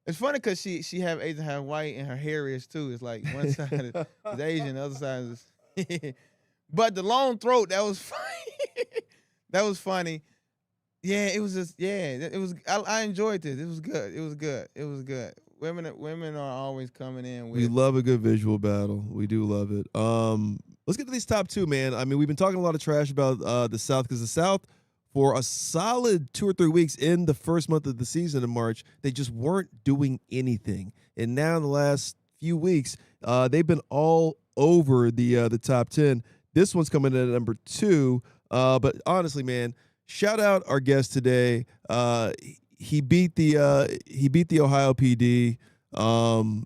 It's funny because she have Asian, half white, and her hair is too. It's like one side is Asian, the other side is. But the long throat, that was funny. That was funny. Yeah, it was just it was. I enjoyed this. It was good. It was good. It was good. Women are always coming in with. We love a good visual battle. We do love it. Let's get to these top two, man. I mean, we've been talking a lot of trash about the South because the South, for a solid 2 or 3 weeks in the first month of the season in March, they just weren't doing anything. And now in the last few weeks, they've been all over the top 10. This one's coming in at number 2. But honestly, man, shout out our guest today. He beat the Ohio PD.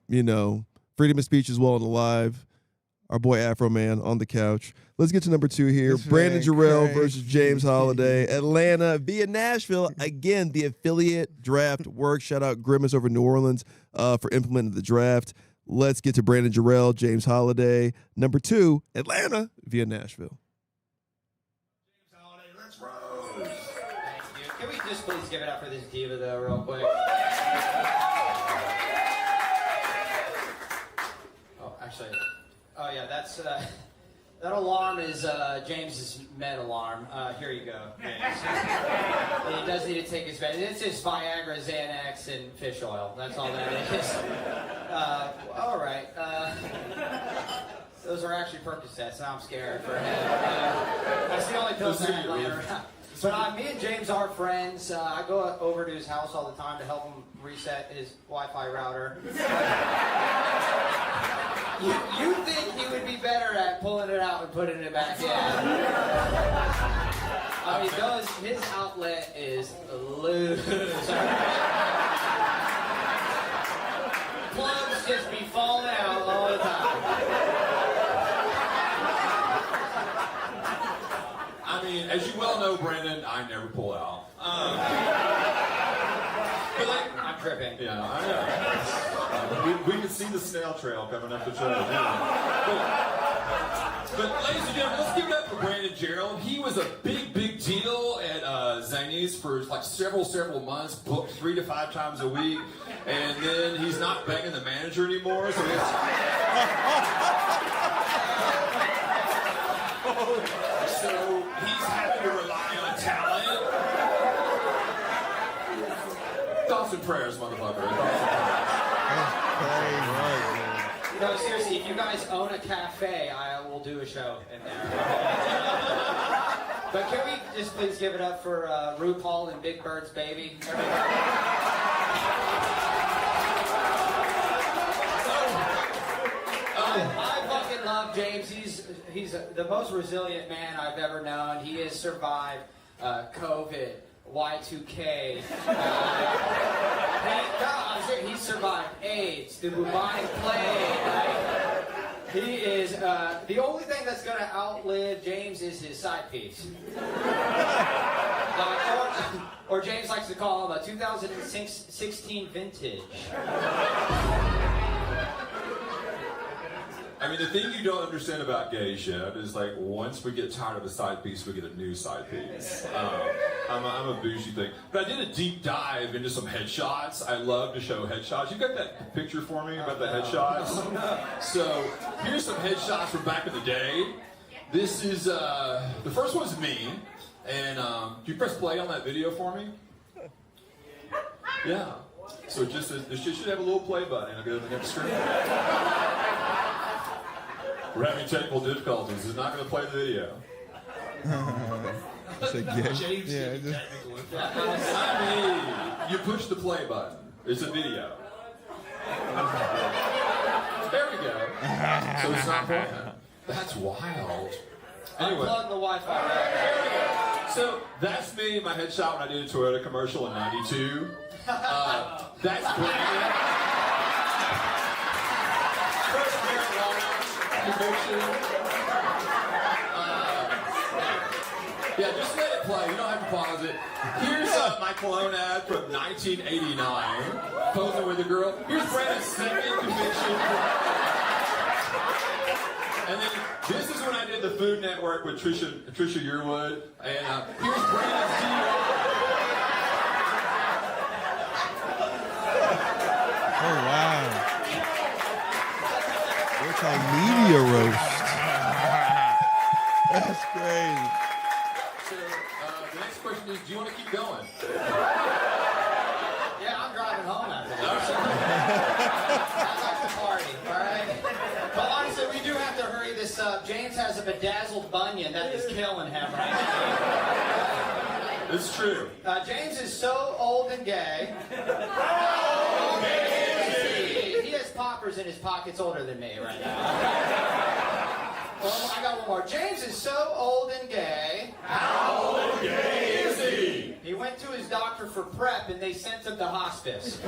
You know, freedom of speech is well and alive. Our boy Afro Man on the couch. Let's get to number 2 here. This Brandon man Jarrell crazy. versus James Holiday. Atlanta via Nashville. Again, the affiliate draft works. Shout out Grimace over New Orleans for implementing the draft. Let's get to Brandon Jarrell, James Holiday. Number 2, Atlanta via Nashville. Thank you. Can we just please give it up for this diva, though, real quick? Oh, actually, oh yeah, that's that alarm is James's med alarm. Here you go, James. He does need to take his med. It's just Viagra, Xanax, and fish oil. That's all that is. All right. Those are actually Percocets. Now I'm scared for him. That's the only pills I have lying around. But me and James are friends. I go over to his house all the time to help him reset his Wi-Fi router. You think he would be better at pulling it out and putting it back in? I mean, his outlet is loose. Plugs just be falling out all the time. I mean, as you well know, Brandon, I never pull out. But I'm tripping. Yeah, I know. We can see the snail trail coming up the trail. But ladies and gentlemen, let's give it up for Brandon Jarrell. He was a big deal at Zany's for like several months, booked 3 to 5 times a week, and then he's not begging the manager anymore, so so he's having to rely on talent. Thoughts and prayers, motherfucker. No, seriously, if you guys own a cafe, I will do a show in there. But can we just please give it up for RuPaul and Big Bird's Baby? I fucking love James. He's the most resilient man I've ever known. He has survived COVID, Y2K. He survived AIDS, the bubonic plague. He is the only thing that's going to outlive James is his side piece. Or James likes to call him a 2016 vintage. I mean, the thing you don't understand about gay shit is like once we get tired of a side piece, we get a new side piece. I'm a bougie thing. But I did a deep dive into some headshots. I love to show headshots. You got that picture for me about the headshots? So here's some headshots from back in the day. This is, the first one's me. And can you press play on that video for me? Yeah. So it just says, this shit should have a little play button. I'll go to the next screen. We're having technical difficulties. It's not going to play the video. I mean, you push the play button. It's a video. There we go. So it's not playing. That's wild. Anyway. Unplug the Wi-Fi. There we go. So that's me, my headshot when I did a Toyota commercial in '92. That's Brandon. First marijuana conviction. Yeah, just let it play. You don't have to pause it. Here's my cologne ad from 1989, posing with a girl. Here's Brandon's second conviction. And then this is when I did the Food Network with Trisha Yearwood. And here's Brandon's Oh, wow. What's our media roast? That's crazy. So the next question is, do you want to keep going? Yeah, I'm driving home after this. I like to party, all right? But honestly, we do have to hurry this up. James has a bedazzled bunion that is killing him right now. It's true. James is so old and gay. He has poppers in his pockets older than me right now. Well, I got one more. James is so old and gay. How old and gay is he? He went to his doctor for prep and they sent him to hospice.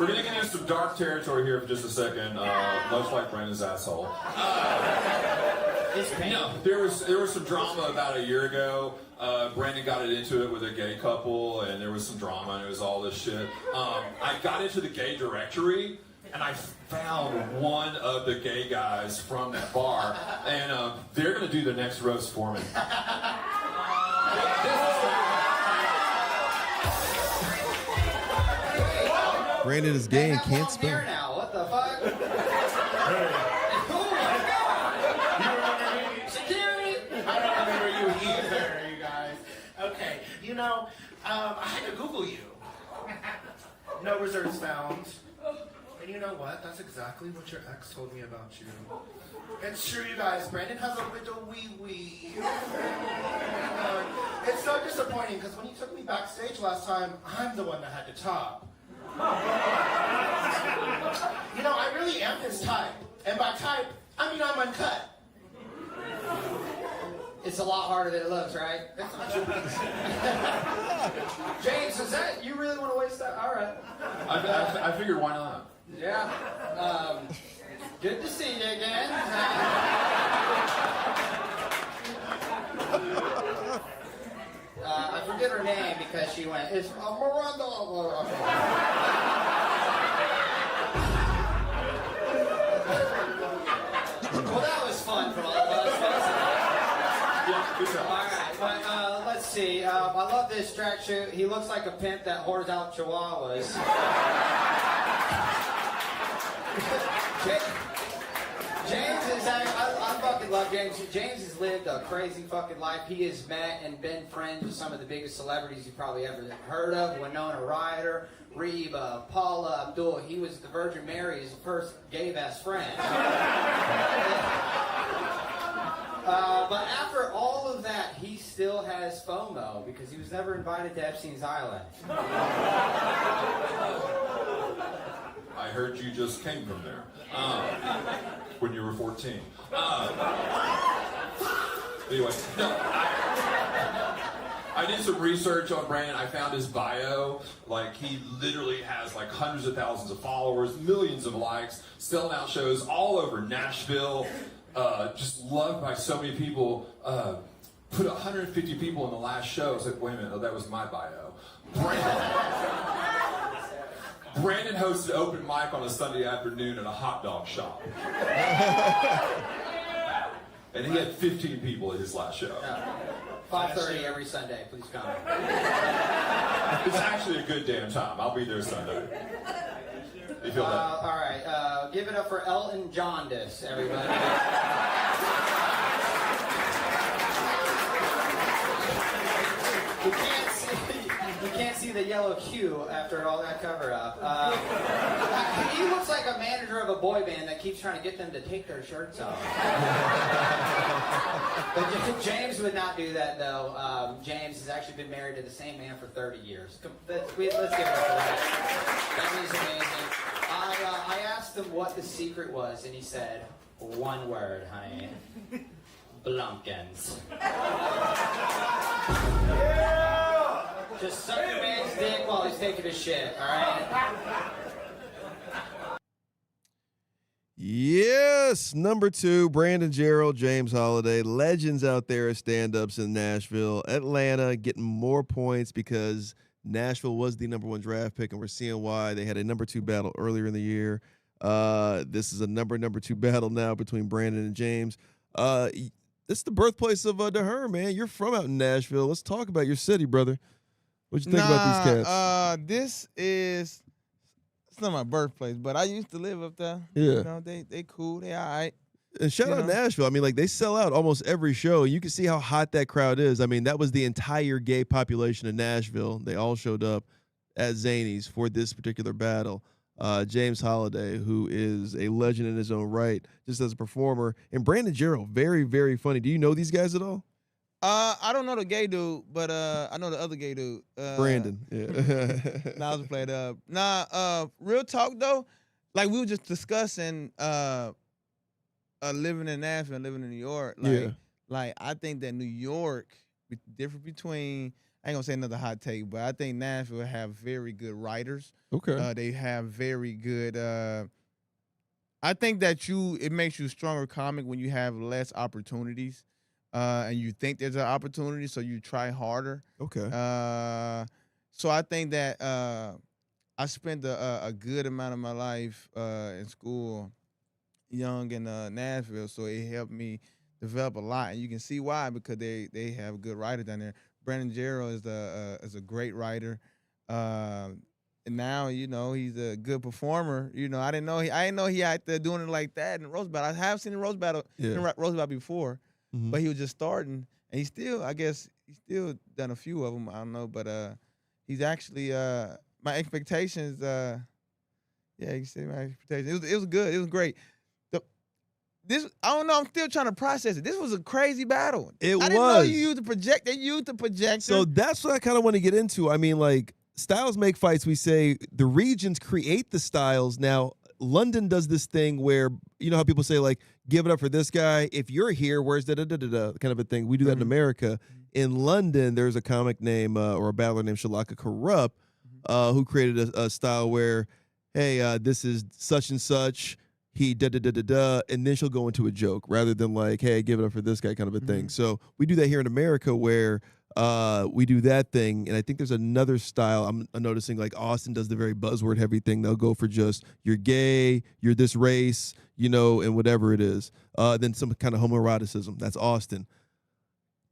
We're going to get into some dark territory here for just a second, much like Brandon's asshole. There was some drama about a year ago. Brandon got into it with a gay couple, and there was some drama, and it was all this shit. I got into the gay directory, and I found one of the gay guys from that bar, and they're going to do the next roast for me. Brandon is gay and can't spell. Here now, what the fuck? Security! I don't remember you either, you guys. Okay, I had to Google you. No reserves found. And you know what? That's exactly what your ex told me about you. It's true, you guys. Brandon has a little wee-wee. It's so disappointing, because when he took me backstage last time, I'm the one that had to talk. I really am his type. And by type, I mean I'm uncut. It's a lot harder than it looks, right? James, is that, you really want to waste that? All right. I figured, why not? Yeah. Good to see you again. I forget her name because she went, it's Miranda. Well, that was fun for all of us. Yeah, good job. All right, but let's see. I love this track shoot. He looks like a pimp that whores out chihuahuas. James is, I fucking love James. James has lived a crazy fucking life. He has met and been friends with some of the biggest celebrities you've probably ever heard of. Winona Ryder, Reba, Paula Abdul. He was the Virgin Mary's first gay best friend. But after all of that, he still has FOMO because he was never invited to Epstein's Island. I heard you just came from there when you were 14. Anyway, no. I did some research on Brandon. I found his bio. Like, he literally has like hundreds of thousands of followers, millions of likes, selling out shows all over Nashville. Just loved by so many people. Put 150 people in the last show. I was like, wait a minute, oh, that was my bio. Brandon hosted open mic on a Sunday afternoon at a hot dog shop. And he had 15 people at his last show. 5:30 every Sunday, please come. It's actually a good damn time. I'll be there Sunday. You feel that? All right, give it up for Elton Jaundice, everybody. You can't see the yellow Q after all that cover up. He looks like a manager of a boy band that keeps trying to get them to take their shirts off. But James would not do that, though. James has actually been married to the same man for 30 years. Let's give it up for that. That was amazing. I asked him what the secret was, and he said, one word, honey. Blumpkins. Just suck your man's dick while he's taking a shit, all right? Yes, number 2, Brandon Gerald, James Holiday, legends out there as stand-ups in Nashville. Atlanta getting more points because Nashville was the number 1 draft pick, and we're seeing why. They had a number 2 battle earlier in the year. This is a number 2 battle now between Brandon and James. This is the birthplace of the Herm, man. You're from out in Nashville. Let's talk about your city, brother. What you think about these cats? This is it's not my birthplace, but I used to live up there. Yeah. You know, they cool. They all right. And shout You out know? Nashville. I mean, like they sell out almost every show. You can see how hot that crowd is. I mean, that was the entire gay population of Nashville. They all showed up at Zany's for this particular battle. James Holiday, who is a legend in his own right, just as a performer, and Brandon Gerald, very, very funny. Do you know these guys at all? I don't know the gay dude, but I know the other gay dude. Brandon. Yeah. Nah, I was played up. Real talk though, like we were just discussing living in Nashville and living in New York. Like, Yeah. like I think that New York different between. I ain't gonna say another hot take, but I think Nashville have very good writers. Okay. They have very good. I think that it makes you a stronger comic when you have less opportunities, and you think there's an opportunity, so you try harder. Okay. So I think that I spent a good amount of my life in school, young in Nashville, so it helped me develop a lot, and you can see why, because they have good writers down there. Brandon Gerald is a great writer, and now he's a good performer. I didn't know he out there doing it like that in Rose Battle. I have seen the Rose Battle before, but he was just starting, and he's still done a few of them. I don't know, but he's actually my expectations. You can see my expectations. It was good. It was great. I don't know. I'm still trying to process it. This was a crazy battle. I didn't know you used the project. They used the projector. So that's what I kind of want to get into. I mean, like, styles make fights. We say the regions create the styles. Now, London does this thing where, you know how people say, like, give it up for this guy. If you're here, where's da-da-da-da-da, kind of a thing. We do that in America. In London, there's a comic named, or a battler named Shalaka Corrupt, who created a style where, hey, this is such and such. He da-da-da-da-da, and then she'll go into a joke rather than like, hey, give it up for this guy kind of a thing. So we do that here in America where we do that thing, and I think there's another style. I'm noticing like Austin does the very buzzword heavy thing. They'll go for just, you're gay, you're this race, and whatever it is. Then some kind of homoeroticism. That's Austin.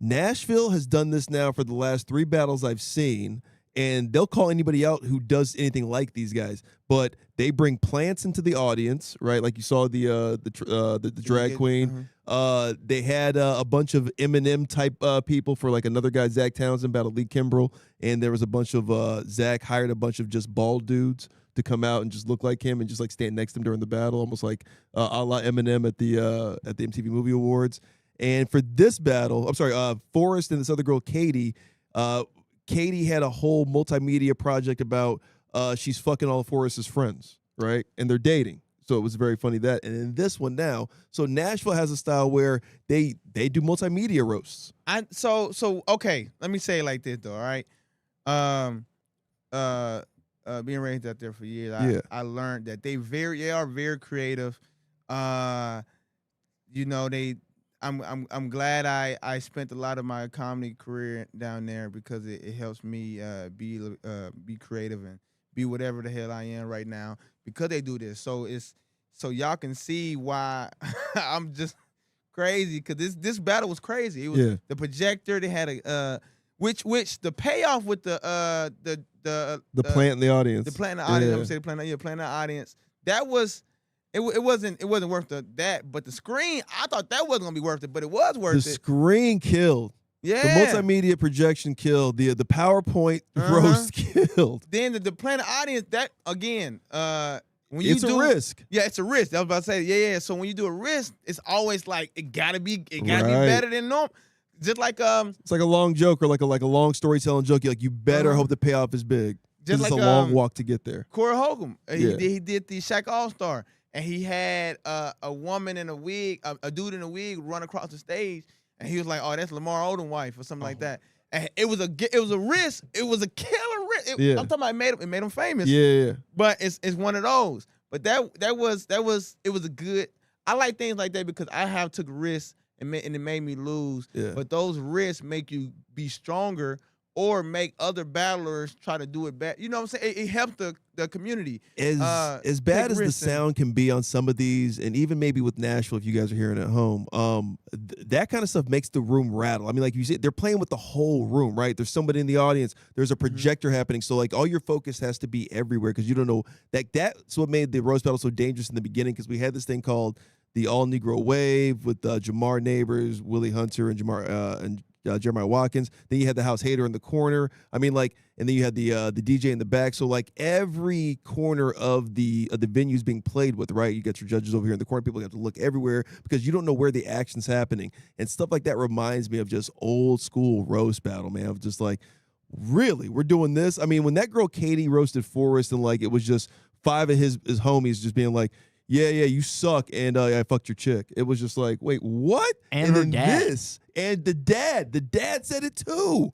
Nashville has done this now for the last 3 battles I've seen, and they'll call anybody out who does anything like these guys. But they bring plants into the audience, right? Like you saw the drag queen. They had a bunch of Eminem type people for like another guy, Zach Townsend, battled Lee Kimbrell, and there was a bunch of Zach hired a bunch of just bald dudes to come out and just look like him and just like stand next to him during the battle, almost like a la Eminem at the MTV Movie Awards. And for this battle, Forrest and this other girl, Katie. Katie had a whole multimedia project about she's fucking all of Forrest's friends, right? And they're dating. So it was very funny that. And in this one now, so Nashville has a style where they do multimedia roasts. Okay, let me say it like this though, all right? Being raised out there for years, I learned that they are very creative. I'm glad I spent a lot of my comedy career down there because it helps me be creative and be whatever the hell I am right now because they do this. So y'all can see why I'm just crazy because this battle was crazy. It was the projector. They had which the payoff with the plant in the audience. The plant in the audience. I'm gonna say the plant in the audience. That was. It wasn't worth that, but the screen, I thought that wasn't gonna be worth it, but it was worth it. The screen killed. Yeah. The multimedia projection killed. The PowerPoint roast killed. Then the planet audience, that again, when it's a risk. Yeah, it's a risk. I was about to say, yeah. So when you do a risk, it's always like it gotta be better than normal. Just like it's like a long joke or like a long storytelling joke. You better hope the payoff is big. Just like it's a long walk to get there. Corey Holcomb, he did the Shaq All-Star. And he had a woman in a wig, a dude in a wig run across the stage, and he was like, "Oh, that's Lamar Odom wife" or something like that. And it was a risk. It was a killer risk. I'm talking about it made him famous. Yeah. But it's one of those. But it was a good. I like things like that because I have took risks and it made me lose. Yeah. But those risks make you be stronger or make other battlers try to do it better. You know what I'm saying? It helped the community. As bad as the sound can be on some of these, and even maybe with Nashville, if you guys are hearing at home, that kind of stuff makes the room rattle. I mean, like you said, they're playing with the whole room, right? There's somebody in the audience. There's a projector happening, so like all your focus has to be everywhere because you don't know that's what made the roast battle so dangerous in the beginning because we had this thing called the All Negro Wave with Jamar Neighbors, Willie Hunter, and Jeremiah Watkins. Then you had the house hater in the corner. I mean, like, and then you had the DJ in the back. So like every corner of the venue's being played with, right? You got your judges over here in the corner. People have to look everywhere because you don't know where the action's happening. And stuff like that reminds me of just old school roast battle, man. Of just like, really, we're doing this? I mean, when that girl Katie roasted Forrest and like it was just 5 of his homies just being like, yeah, you suck, and I fucked your chick. It was just like, wait, what? And her then dad. this, and the dad said it too.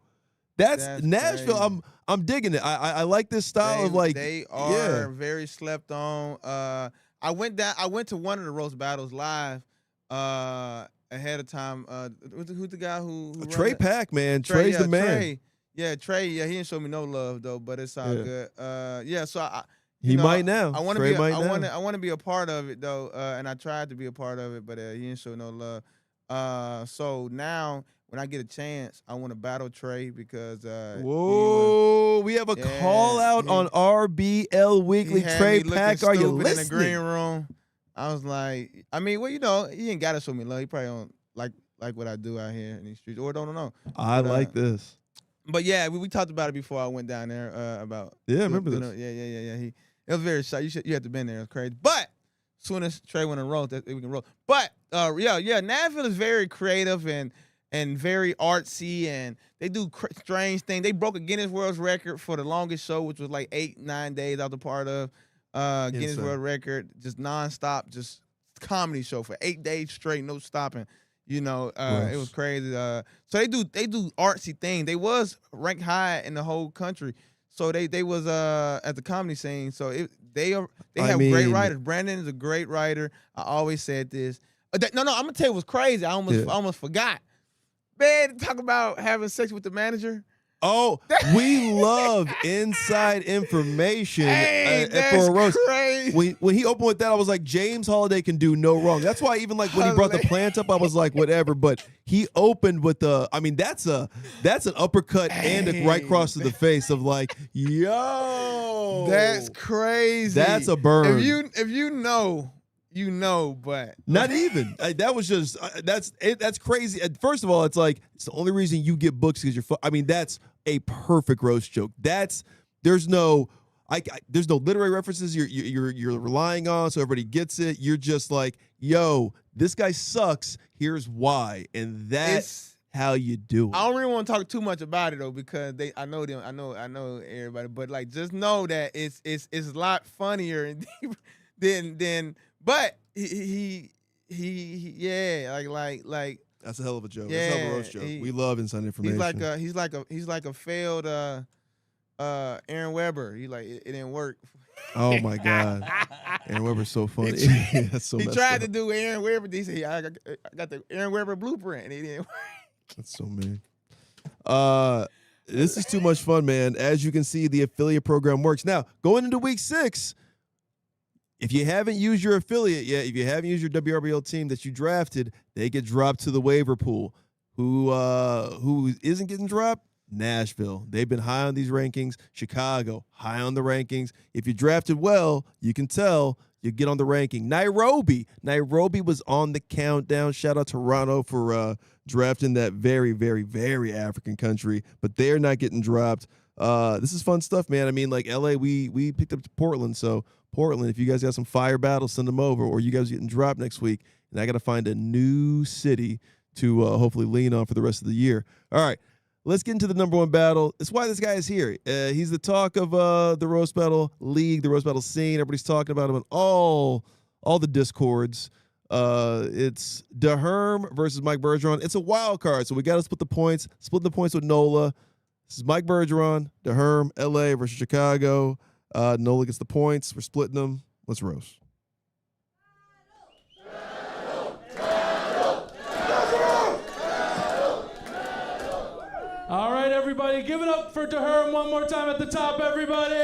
That's Nashville. Crazy. I'm digging it. I like this style of like they are very slept on. I went to one of the roast battles live ahead of time. Who's the guy who Trey Pack, man. Trey's the man. Trey. Yeah, he didn't show me no love though, but it's all good. So he might now. I want Trey to might I want to be a part of it though, and I tried to be a part of it, but he didn't show no love. So now when I get a chance, I want to battle Trey because whoa, we have a call out on RBL Weekly. Trey Pack, are you listening? In the green room, I was like, I mean, well, you know, he ain't gotta show me love. He probably don't like what I do out here in these streets, or don't know. I like this. But yeah, we talked about it before I went down there about. Yeah, I remember this. Yeah. It was very shy. You had to been there. It was crazy. But as soon as Trey went and rolled, we can roll. But Nashville is very creative and very artsy, and they do strange things. They broke a Guinness World Record for the longest show, which was like 8-9 days. I was a part of Guinness World Record, just nonstop, just comedy show for 8 days straight, no stopping. You know, it was crazy. So they do artsy things. They was ranked high in the whole country. So they was at the comedy scene. So they have great writers. Brandon is a great writer. I always said this. No, I'm gonna tell you what's crazy. I almost forgot. Man, talk about having sex with the manager. Oh, we love inside information that's for a roast. Crazy. When he opened with that, I was like, James Holiday can do no wrong. That's why even like when he brought the plant up, I was like, whatever. But he opened with that's an uppercut and a right cross to the face of like, yo, that's crazy. That's a burn. If you know. You know, but not even. That was just that's crazy. First of all, it's like it's the only reason you get books because you're. That's a perfect roast joke. There's no literary references you're relying on, so everybody gets it. You're just like, yo, this guy sucks. Here's why, and that's how you do it. I don't really want to talk too much about it though because I know them. I know everybody, but like just know that it's a lot funnier and deeper than. But he like that's a hell of a joke. Yeah, that's a hell of a roast joke. We love inside information. He's like a failed Aaron Weber. It didn't work. Oh my God, Aaron Weber's so funny. That's so. He tried to do Aaron Weber. He said, I got the Aaron Weber blueprint, and he didn't work. That's so mean. This is too much fun, man. As you can see, the affiliate program works. Now, going into week 6. If you haven't used your affiliate yet, if you haven't used your WRBL team that you drafted, they get dropped to the waiver pool. Who isn't getting dropped? Nashville. They've been high on these rankings. Chicago, high on the rankings. If you drafted well, you can tell you get on the ranking. Nairobi was on the countdown. Shout out to Toronto for drafting that very, very, very African country, but they're not getting dropped. This is fun stuff, man. I mean, like LA, we picked up Portland, so Portland, if you guys got some fire battles, send them over, or you guys getting dropped next week, and I got to find a new city to hopefully lean on for the rest of the year. All right, let's get into the number 1 battle. That's why this guy is here. He's the talk of the Roast Battle League, the Roast Battle scene. Everybody's talking about him in all the discords. It's Herm versus Mike Bergeron. It's a wild card, so we got to split the points. Split the points with Nola. This is Mike Bergeron, Herm, LA versus Chicago. Nola gets the points. We're splitting them. Let's roast. All right, everybody, give it up up for Herm one more time at the top, everybody!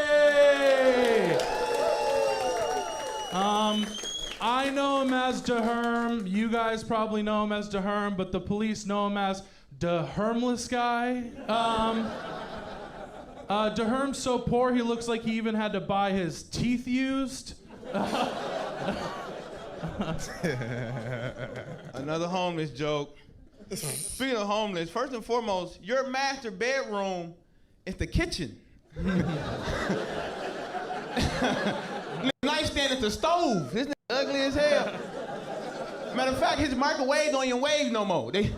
I know him as Herm. You guys probably know him as Herm, but the police know him as the Hermless guy. Herm's so poor he looks like he even had to buy his teeth used. Another homeless joke. Speaking of homeless, first and foremost, your master bedroom is the kitchen. Nightstand is the stove. This nigga ugly as hell. Matter of fact, his microwave don't even wave no more. They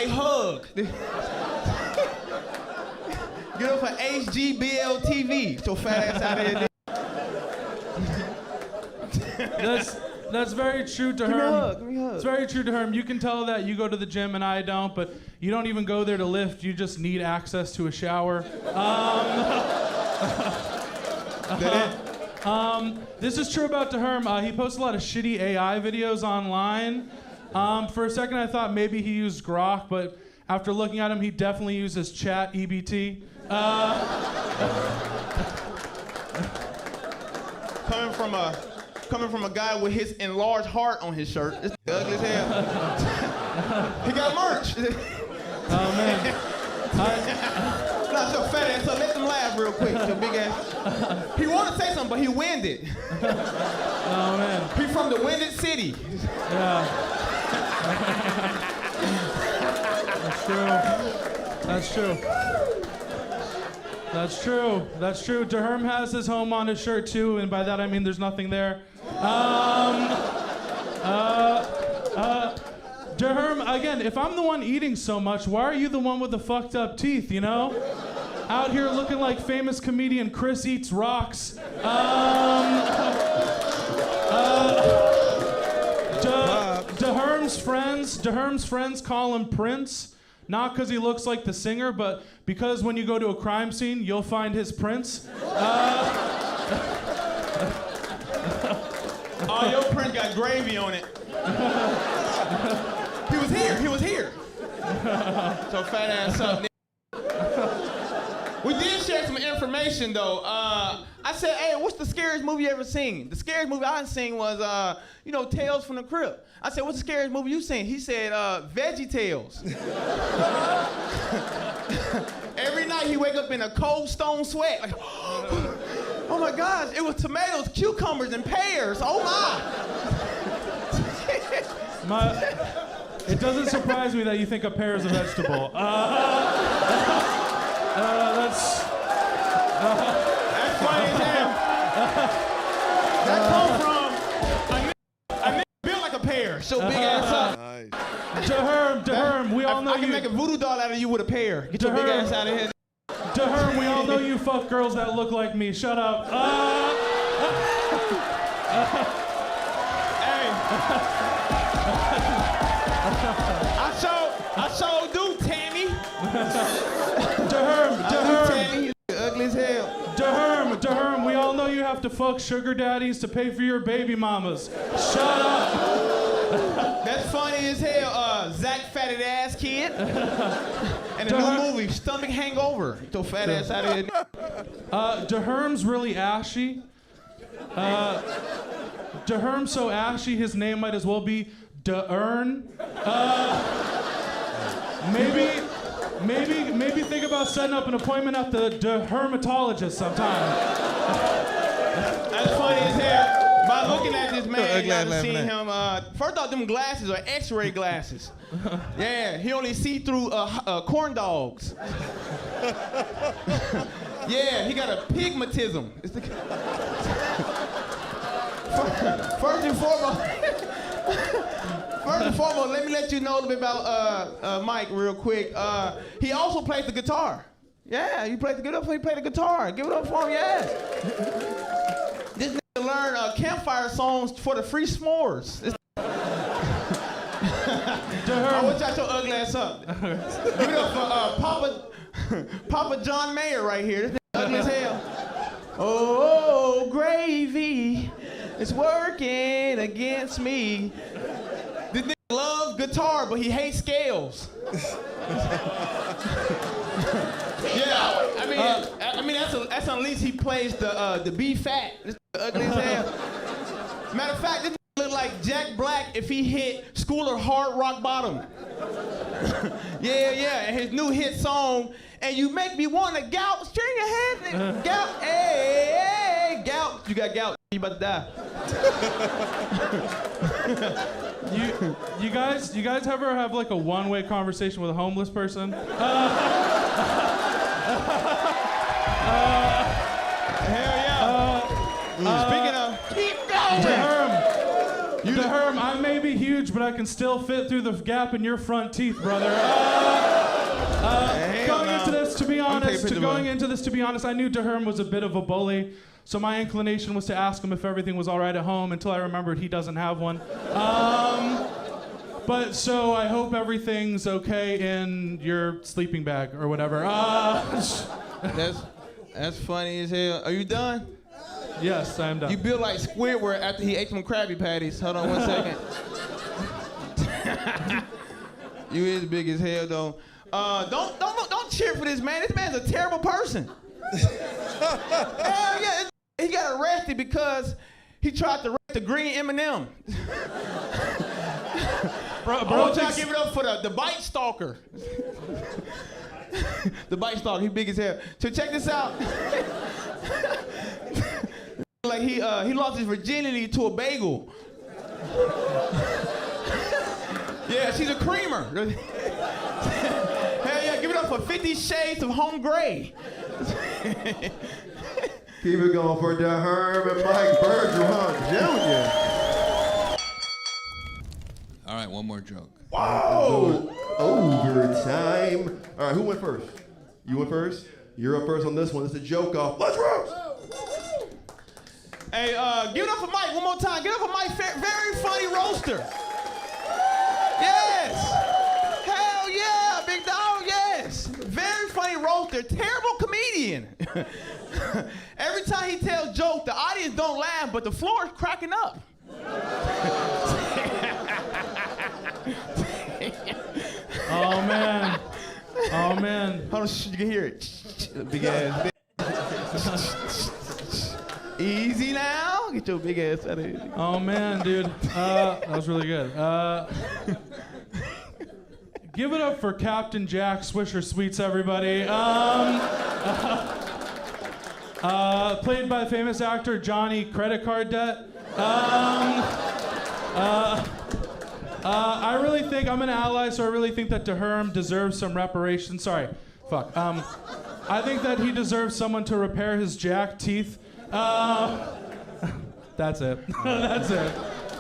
hug. Get up for HGBL TV. So fat ass out of here. That's very true to Herm. It's very true to Herm. You can tell that you go to the gym and I don't, but you don't even go there to lift. You just need access to a shower. This is true about Herm. He posts a lot of shitty AI videos online. For a second, I thought maybe he used Grok, but after looking at him, he definitely uses Chat EBT. Coming from a guy with his enlarged heart on his shirt. This ugly as hell. He got merch. Oh man. Not so fat ass, so let them laugh real quick. So big ass. He wanted to say something, but he winded. Oh man. He from the winded city. Yeah. That's true. That's true. That's true. Herm has his home on his shirt too, and by that I mean there's nothing there. Herm, again, if I'm the one eating so much, why are you the one with the fucked up teeth, you know? Out here looking like famous comedian Chris Eats Rocks. Herm's friends call him Prince. Not because he looks like the singer, but because when you go to a crime scene, you'll find his prints. Oh, your print got gravy on it. He was here. So fat ass up. We did share some information though. I said, hey, what's the scariest movie you ever seen? The scariest movie I seen was, Tales from the Crypt. I said, what's the scariest movie you seen? He said, Veggie Tales. Every night he wake up in a cold stone sweat. Like, oh my gosh, it was tomatoes, cucumbers, and pears. Oh my. It doesn't surprise me that you think a pear is a vegetable. That's funny as hell. That come from a nigga built like a pear, so big ass up. Herm, we all know I can make a voodoo doll out of you with a pear. Get your big ass out of here. Herm, we all know you fuck girls that look like me. Shut up. I so do, Tammy. Herm, Tammy, you ugly as hell. Herm, we all know you have to fuck sugar daddies to pay for your baby mamas. Shut up. That's funny as hell. Zach fatted ass kid. And a new movie, Stomach Hangover. So fat ass out of here. Herm's really ashy. Herm's so ashy, his name might as well be Deerm. Maybe think about setting up an appointment at the dermatologist sometime. That's funny as hell. By looking at this man, you haven't seen him. First off, them glasses are X-ray glasses. Yeah, he only see through corn dogs. Yeah, he got a pigmentism. First and foremost, let me let you know a little bit about Mike real quick. He also plays the guitar. Yeah, he played the guitar. Give it up for him, yes. This nigga learned campfire songs for the free s'mores. I wish I your ugly ass up. Give it up for Papa John Mayer right here. This nigga ugly as hell. Oh, gravy, it's working against me. This nigga loves good guitar, but he hates scales. Yeah, I mean that's unless he plays the B fat. This ugly as hell. Matter of fact, this look like Jack Black if he hit School of Hard Rock Bottom. yeah, and his new hit song, and you make me want to gout, string your head, nigga. Gout, hey, gout. You got gout, you about to die. You guys ever have like a one-way conversation with a homeless person? Hell yeah. Speaking of, keep going. Herm, I may be huge, but I can still fit through the gap in your front teeth, brother. Going into this, to be honest, I knew Herm was a bit of a bully, so my inclination was to ask him if everything was all right at home until I remembered he doesn't have one. But so I hope everything's okay in your sleeping bag or whatever. That's funny as hell. Are you done? Yes, I'm done. You built like Squidward after he ate some Krabby Patties. Hold on 1 second. You is big as hell though. Don't cheer for this man. This man's a terrible person. Hell yeah, he got arrested because he tried to rape the green M&M. I want y'all to give it up for the bite stalker. The bite stalker, he big as hell. So check this out. Like he lost his virginity to a bagel. Yeah, she's a creamer. Hell yeah, give it up for 50 Shades of Home Gray. Keep it going for Herm and Mike Bergeron Jr. All right, one more joke. Whoa! Overtime. All right, who went first? You went first? You're up first on this one. It's a joke off. Let's roast! Hey, give it up for Mike one more time. Give it up for Mike, very funny roaster. Yes! Hell yeah, big dog, yes! Very funny roaster, terrible comedian. Every time he tells jokes, the audience don't laugh, but the floor is cracking up. Oh man. Hold on, you can hear it. Big ass. Easy now. Get your big ass out of here. Oh man, dude. That was really good. Give it up for Captain Jack Swisher Sweets, everybody. Played by famous actor Johnny Credit Card Debt. I really think I'm an ally, so I really think that Herm deserves some reparations. Sorry, fuck. I think that he deserves someone to repair his jacked teeth. That's it. That's it.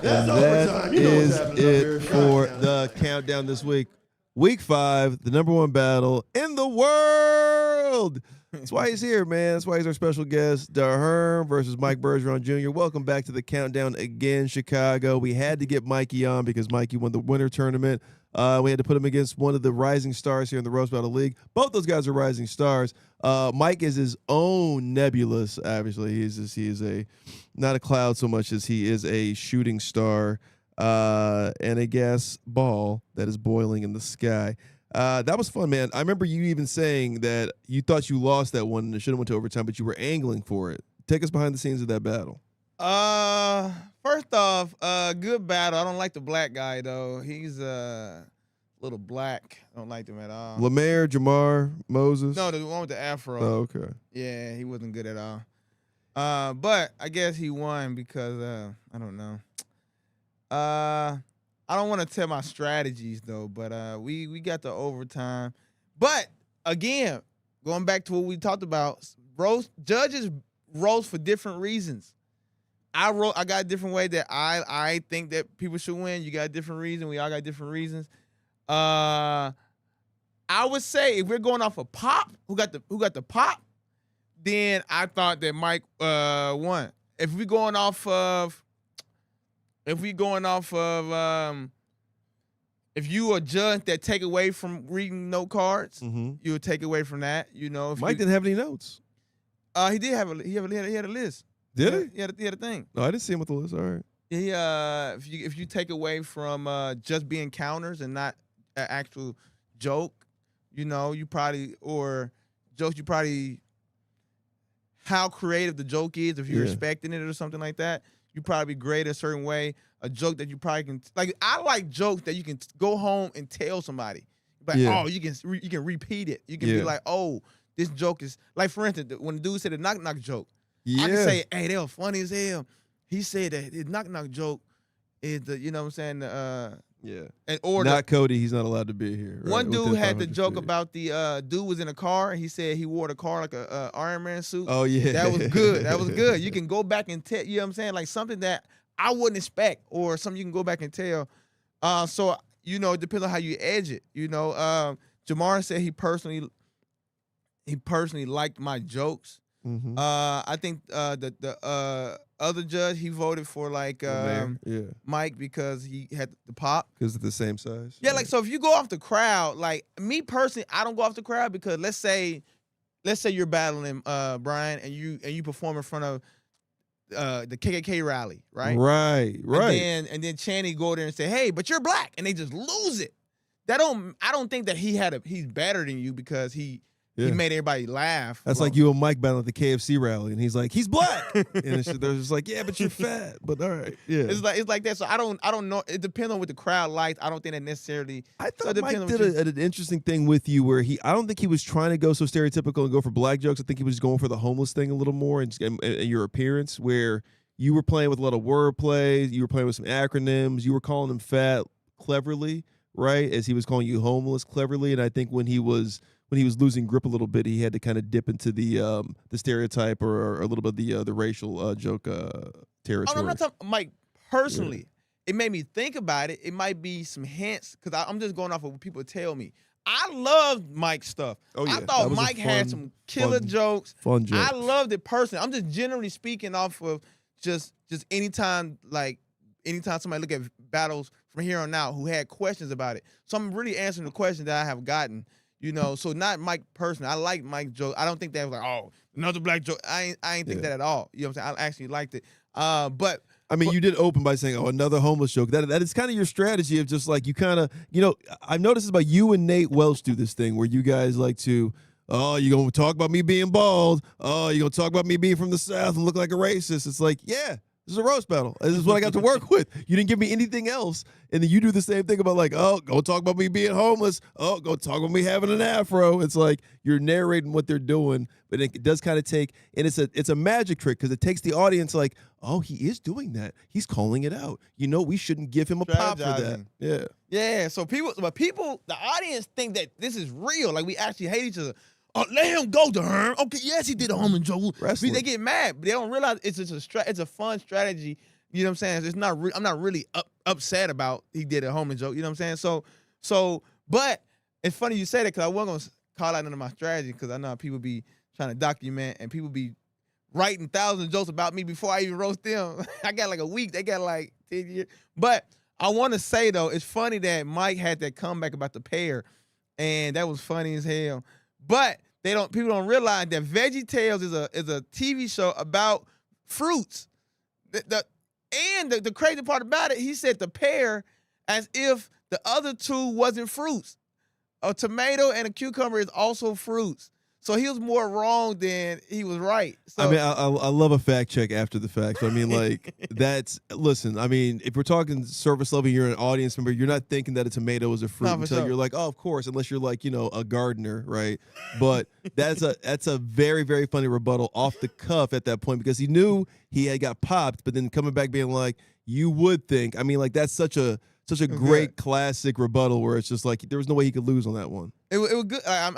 And that is it for the countdown this week. Week 5, the #1 battle in the world. That's why he's here, man. That's why he's our special guest. Herm versus Mike Bergeron Jr. Welcome back to the countdown again, Chicago. We had to get Mikey on because Mikey won the winter tournament. We had to put him against one of the rising stars here in the Roast Battle League. Both those guys are rising stars. Mike is his own nebulous, obviously. He is not a cloud so much as he is a shooting star and a gas ball that is boiling in the sky. That was fun, man. I remember you even saying that you thought you lost that one and it should have went to overtime, but you were angling for it. Take us behind the scenes of that battle. First off, good battle. I don't like the black guy though. He's a little black. I don't like him at all. Lemaire, Jamar, Moses. No, the one with the afro. Oh, okay. Yeah, he wasn't good at all. But I guess he won because I don't know. I don't want to tell my strategies though, but we got the overtime. But again, going back to what we talked about, judges roast for different reasons. I got a different way that I think that people should win. You got a different reason. We all got different reasons. I would say if we're going off of pop, who got the pop, then I thought that Mike won. If we going off of if you a judge that take away from reading note cards, you would take away from that. You know, Mike didn't have any notes. He did have he had a list. Did he? He had a thing. No, I didn't see him with the list. All right. if you take away from just being counters and not an actual joke, you know, you probably how creative the joke is, if you're expecting it or something like that, you probably grade a certain way. A joke that you probably can like. I like jokes that you can go home and tell somebody. Like, oh, you can repeat it. You can be like, oh, this joke is like, for instance, when the dude said the knock knock joke, I can say, hey, they were funny as hell. He said that his knock knock joke is the, you know what I'm saying? Not Cody. He's not allowed to be here. Right? One dude had the joke about the dude was in a car and he said he wore the car like a Iron Man suit. Oh yeah, that was good. That was good. You can go back and tell. You know what I'm saying? Like something that I wouldn't expect, or something you can go back and tell. So you know, it depends on how you edge it. You know, Jamar said he personally liked my jokes. Mm-hmm. I think the other judge, he voted for like Mike because he had the pop. Because they're the same size. Yeah, like so if you go off the crowd, like me personally, I don't go off the crowd because let's say you're battling Brian and you perform in front of the KKK rally, right? Right. And then Channing go there and say, "Hey, but you're black," and they just lose it. I don't think that he's better than you because he made everybody laugh. That's like you and Mike battling at the KFC rally, and he's like, "He's black," and they're just like, "Yeah, but you're fat." But all right, yeah. It's like that. So I don't know. It depends on what the crowd likes. I don't think that necessarily. I thought Mike did an interesting thing with you where I don't think he was trying to go so stereotypical and go for black jokes. I think he was going for the homeless thing a little more and your appearance, where you were playing with a lot of wordplay, you were playing with some acronyms, you were calling him fat cleverly, right? As he was calling you homeless cleverly, and I think when he was losing grip a little bit, he had to kind of dip into the stereotype or a little bit of the racial joke territory. I'm not talking Mike personally. It made me think about it. It might be some hints because I'm just going off of what people tell me. I loved Mike's stuff. Oh, yeah. I thought Mike had some killer jokes. Fun jokes. I loved it personally. I'm just generally speaking off of just anytime somebody look at battles from here on out who had questions about it. So I'm really answering the questions that I have gotten. You know, so not Mike personally. I like Mike's joke. I don't think that was like, oh, another black joke. I ain't think that at all. You know what I'm saying? I actually liked it. But I mean, you did open by saying, oh, another homeless joke. That is kind of your strategy of just like you kind of, you know, I've noticed about you and Nate Welch do this thing where you guys like to, oh, you going to talk about me being bald. Oh, you going to talk about me being from the South and look like a racist. It's like, yeah. This is a roast battle. This is what I got to work with. You didn't give me anything else. And then you do the same thing about like, oh, go talk about me being homeless. Oh, go talk about me having an afro. It's like you're narrating what they're doing, but it does kind of take, and it's a magic trick because it takes the audience like, oh, he is doing that. He's calling it out. You know, we shouldn't give him a pop for that. Yeah. Yeah. So people, the audience think that this is real. Like we actually hate each other. Oh, let him go to Herm. Okay, yes, he did a homeless joke. They get mad, but they don't realize it's a fun strategy. You know what I'm saying? It's not. I'm not really upset about he did a homeless joke. You know what I'm saying? So, but it's funny you say that because I wasn't gonna call out none of my strategy because I know people be trying to document and people be writing thousands of jokes about me before I even roast them. I got like a week. They got like 10 years. But I want to say though, it's funny that Mike had that comeback about the pear, and that was funny as hell. But people don't realize that Veggie Tales is a TV show about fruits. The crazy part about it, he said the pear as if the other two wasn't fruits. A tomato and a cucumber is also fruits. So he was more wrong than he was right. So, I mean, I love a fact check after the fact. So, I mean, like, listen, I mean, if we're talking service level, you're an audience member, you're not thinking that a tomato is a fruit until you're like, oh, of course, unless you're like, you know, a gardener, right? But that's a very, very funny rebuttal off the cuff at that point because he knew he had got popped, but then coming back being like, you would think, I mean, like, that's such a great classic rebuttal where it's just like, there was no way he could lose on that one. It was good. I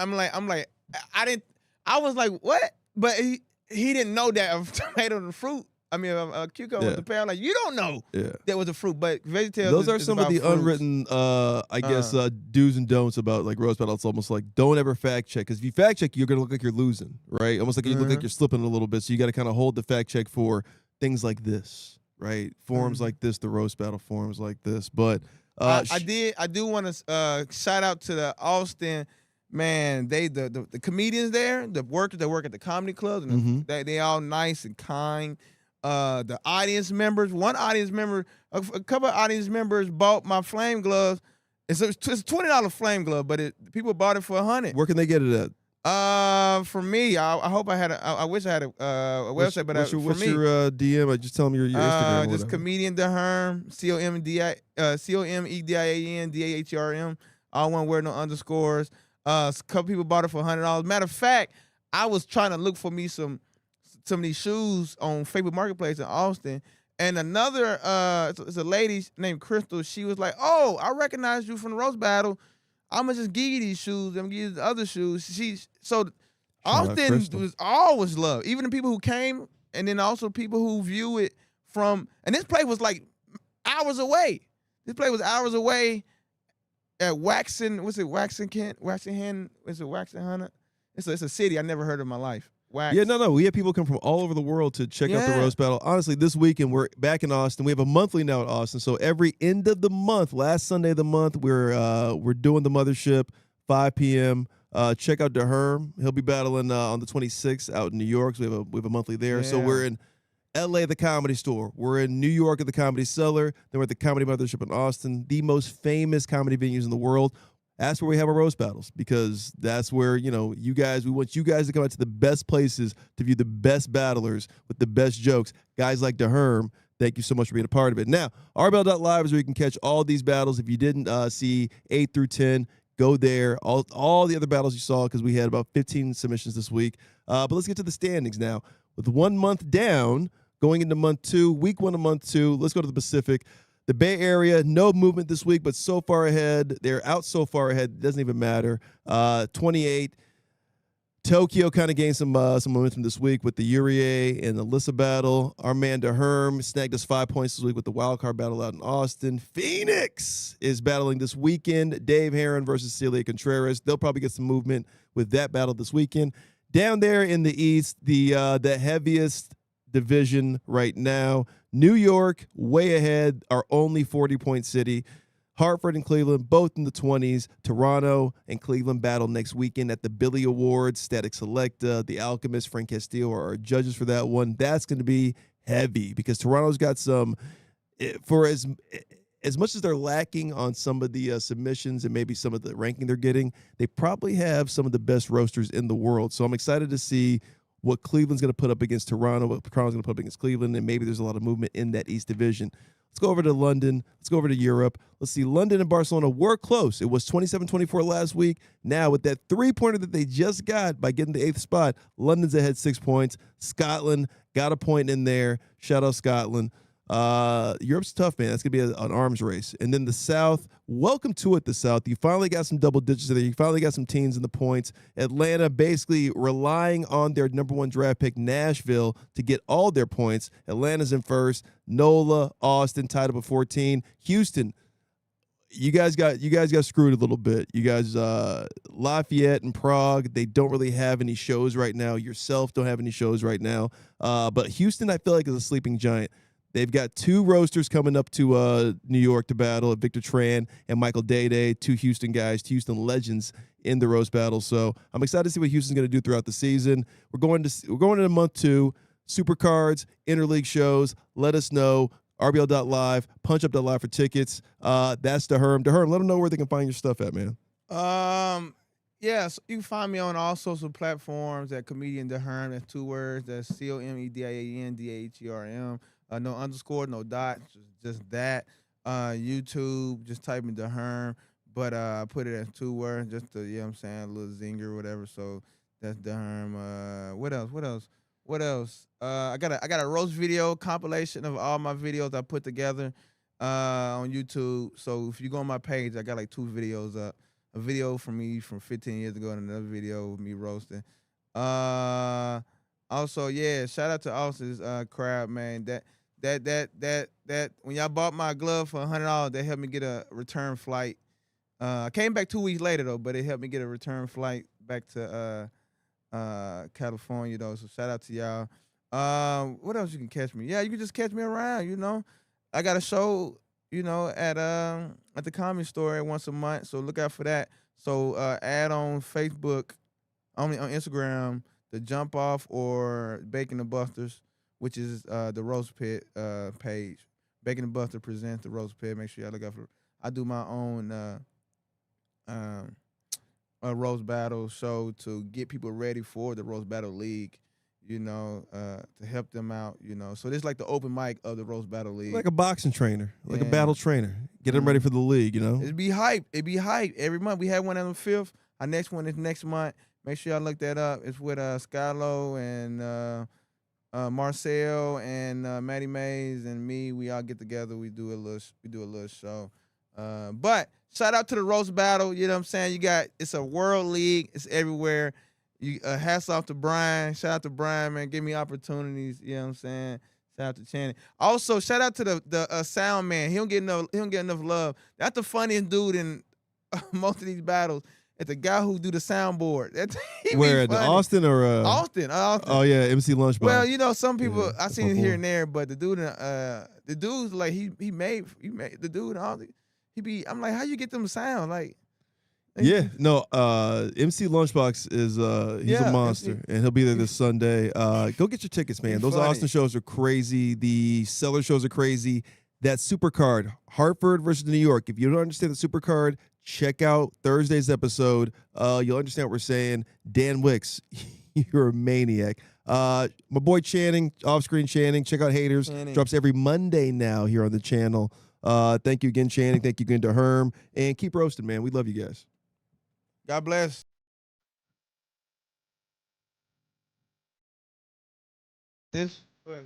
was like, what? But he didn't know that a tomato and a fruit. I mean, a cucumber with the pear. I'm like, you don't know that was a fruit. But VeggieTales those are some of the fruits. Unwritten, I guess, do's and don'ts about like roast battle. It's almost like don't ever fact check because if you fact check, you're gonna look like you're losing, right? Almost like you look like you're slipping a little bit. So you got to kind of hold the fact check for things like this, right? Forums like this, the roast battle forums like this. But I do want to shout out to the Austin. Man, the comedians there, the workers that work at the comedy clubs, and they all nice and kind. The audience members, a couple of audience members bought my flame gloves. It's a $20 flame glove, but people bought it for $100. Where can they get it at? For me, I hope I had I wish I had a website, but what's for your me, DM? Just tell them your Instagram. just comedian Herm, COMEDIAN, all one word, no underscores. A couple people bought it for $100. Matter of fact, I was trying to look for me some of these shoes on Facebook Marketplace in Austin, and another it's a lady named Crystal. She was like, "Oh, I recognize you from the roast battle. I'm gonna just give you these shoes. I'm gonna give you the other shoes." So Austin was always loved, even the people who came, and then also people who view it from. And this place was like hours away. This place was hours away at Waxon. What's it? Waxon Kent? Waxon Hen? Is it Waxon Hunter? It's a city I never heard in my life. Wax. Yeah, no. We have people come from all over the world to check out the roast battle. Honestly, this weekend we're back in Austin. We have a monthly now at Austin. So every end of the month, last Sunday of the month, we're doing the mothership, 5 p.m. Check out Herm. He'll be battling on the 26th out in New York. So we have a monthly there. Yeah. So we're in LA at the Comedy Store. We're in New York at the Comedy Cellar. Then we're at the Comedy Mothership in Austin, the most famous comedy venues in the world. That's where we have our roast battles, because that's where, we want you guys to come out to the best places to view the best battlers with the best jokes. Guys like Herm, thank you so much for being a part of it. Now, RBL.live is where you can catch all these battles. If you didn't see 8 through 10, go there. All the other battles you saw, because we had about 15 submissions this week. But let's get to the standings now. With 1 month down, going into month 2, week 1 of month 2, let's go to the Pacific. The Bay Area, no movement this week, but so far ahead. They're out so far ahead, it doesn't even matter. 28. Tokyo kind of gained some momentum this week with the Yuri and Alyssa battle. Our man Herm snagged us 5 points this week with the wildcard battle out in Austin. Phoenix is battling this weekend. Dave Herron versus Celia Contreras. They'll probably get some movement with that battle this weekend. Down there in the East, the heaviest division right now, New York, way ahead, our only 40-point city. Hartford and Cleveland, both in the 20s. Toronto and Cleveland battle next weekend at the Billy Awards. Static Selecta, The Alchemist, Frank Castillo are our judges for that one. That's going to be heavy, because Toronto's got some, for as much as they're lacking on some of the submissions and maybe some of the ranking they're getting, they probably have some of the best roasters in the world. So I'm excited to see what Cleveland's going to put up against Toronto, what Toronto's going to put up against Cleveland, and maybe there's a lot of movement in that East Division. Let's go over to London. Let's go over to Europe. Let's see, London and Barcelona were close. It was 27-24 last week. Now, with that three-pointer that they just got by getting the 8th spot, London's ahead 6 points. Scotland got a point in there. Shout out Scotland. Europe's tough, man. That's going to be an arms race. And then the South, welcome to it, the South. You finally got some double digits in there. You finally got some teens in the points. Atlanta basically relying on their number 1 draft pick, Nashville, to get all their points. Atlanta's in first. NOLA, Austin tied up at 14. Houston, you guys got screwed a little bit. You guys, Lafayette and Prague, they don't really have any shows right now. Yourself don't have any shows right now. But Houston, I feel like, is a sleeping giant. They've got 2 roasters coming up to New York to battle, Victor Tran and Michael Day, 2 Houston guys, 2 Houston legends in the roast battle. So I'm excited to see what Houston's going to do throughout the season. We're going into month 2, super cards, interleague shows. Let us know. RBL.live, punchup.live for tickets. That's Herm. Herm, let them know where they can find your stuff at, man. Yes, you can find me on all social platforms at comedian Herm. That's 2 words. That's COMEDIAN no underscore, no dot, just that. YouTube, just type in Herm, but I put it as 2 words, just to, you know what I'm saying, a little zinger or whatever. So that's Herm. What else? I got a roast video compilation of all my videos I put together on YouTube. So if you go on my page, I got like 2 videos up. A video from me from 15 years ago and another video of me roasting. Also, yeah, shout out to Austin's crowd, man. That when y'all bought my glove for $100, they helped me get a return flight. I came back 2 weeks later though, but it helped me get a return flight back to California though. So shout out to y'all. What else you can catch me? Yeah, you can just catch me around. I got a show, at the Comedy Store once a month. So look out for that. So add on Facebook, on Instagram, the Jump Off or Bacon the Busters. which is the Roast Pit page. Bacon and Buster presents the Roast Pit. Make sure y'all look out for. I do my own roast battle show to get people ready for the Roast Battle League. You know, to help them out. You know, so this is like the open mic of the Roast Battle League. Like a boxing trainer, like a Yeah. battle trainer. Get them ready for the league, you know? It'd be hype. It'd be hype every month. We had one on the 5th. Our next one is next month. Make sure y'all look that up. It's with Skylo and Marcel and Maddie Mays and me. We all get together. We do a little show. But shout out to the Roast Battle. You know what I'm saying? It's a world league. It's everywhere. You hats off to Brian. Shout out to Brian, man. Give me opportunities. You know what I'm saying? Shout out to Channing. Also, shout out to the sound man. He don't get enough love. That's the funniest dude in most of these battles. It's the guy who do the soundboard. Where, the Austin or Austin? Oh yeah, MC Lunchbox. Well, you know, some people I seen it my here boy. and there, but the dude's like he made the dude. I'm like, how you get them sound like? Yeah, no, MC Lunchbox is he's a monster, and he'll be there this Sunday. Go get your tickets, man. Those funny. Austin shows are crazy. The Cellar shows are crazy. That super card, Hartford versus New York. If you don't understand the super card, check out Thursday's episode. You'll understand what we're saying. Dan Wicks, you're a maniac. My boy Channing, off-screen Channing. Check out Haters. Channing. Drops every Monday now here on the channel. Thank you again, Channing. Thank you again to Herm. And keep roasting, man. We love you guys. God bless. This. Go ahead.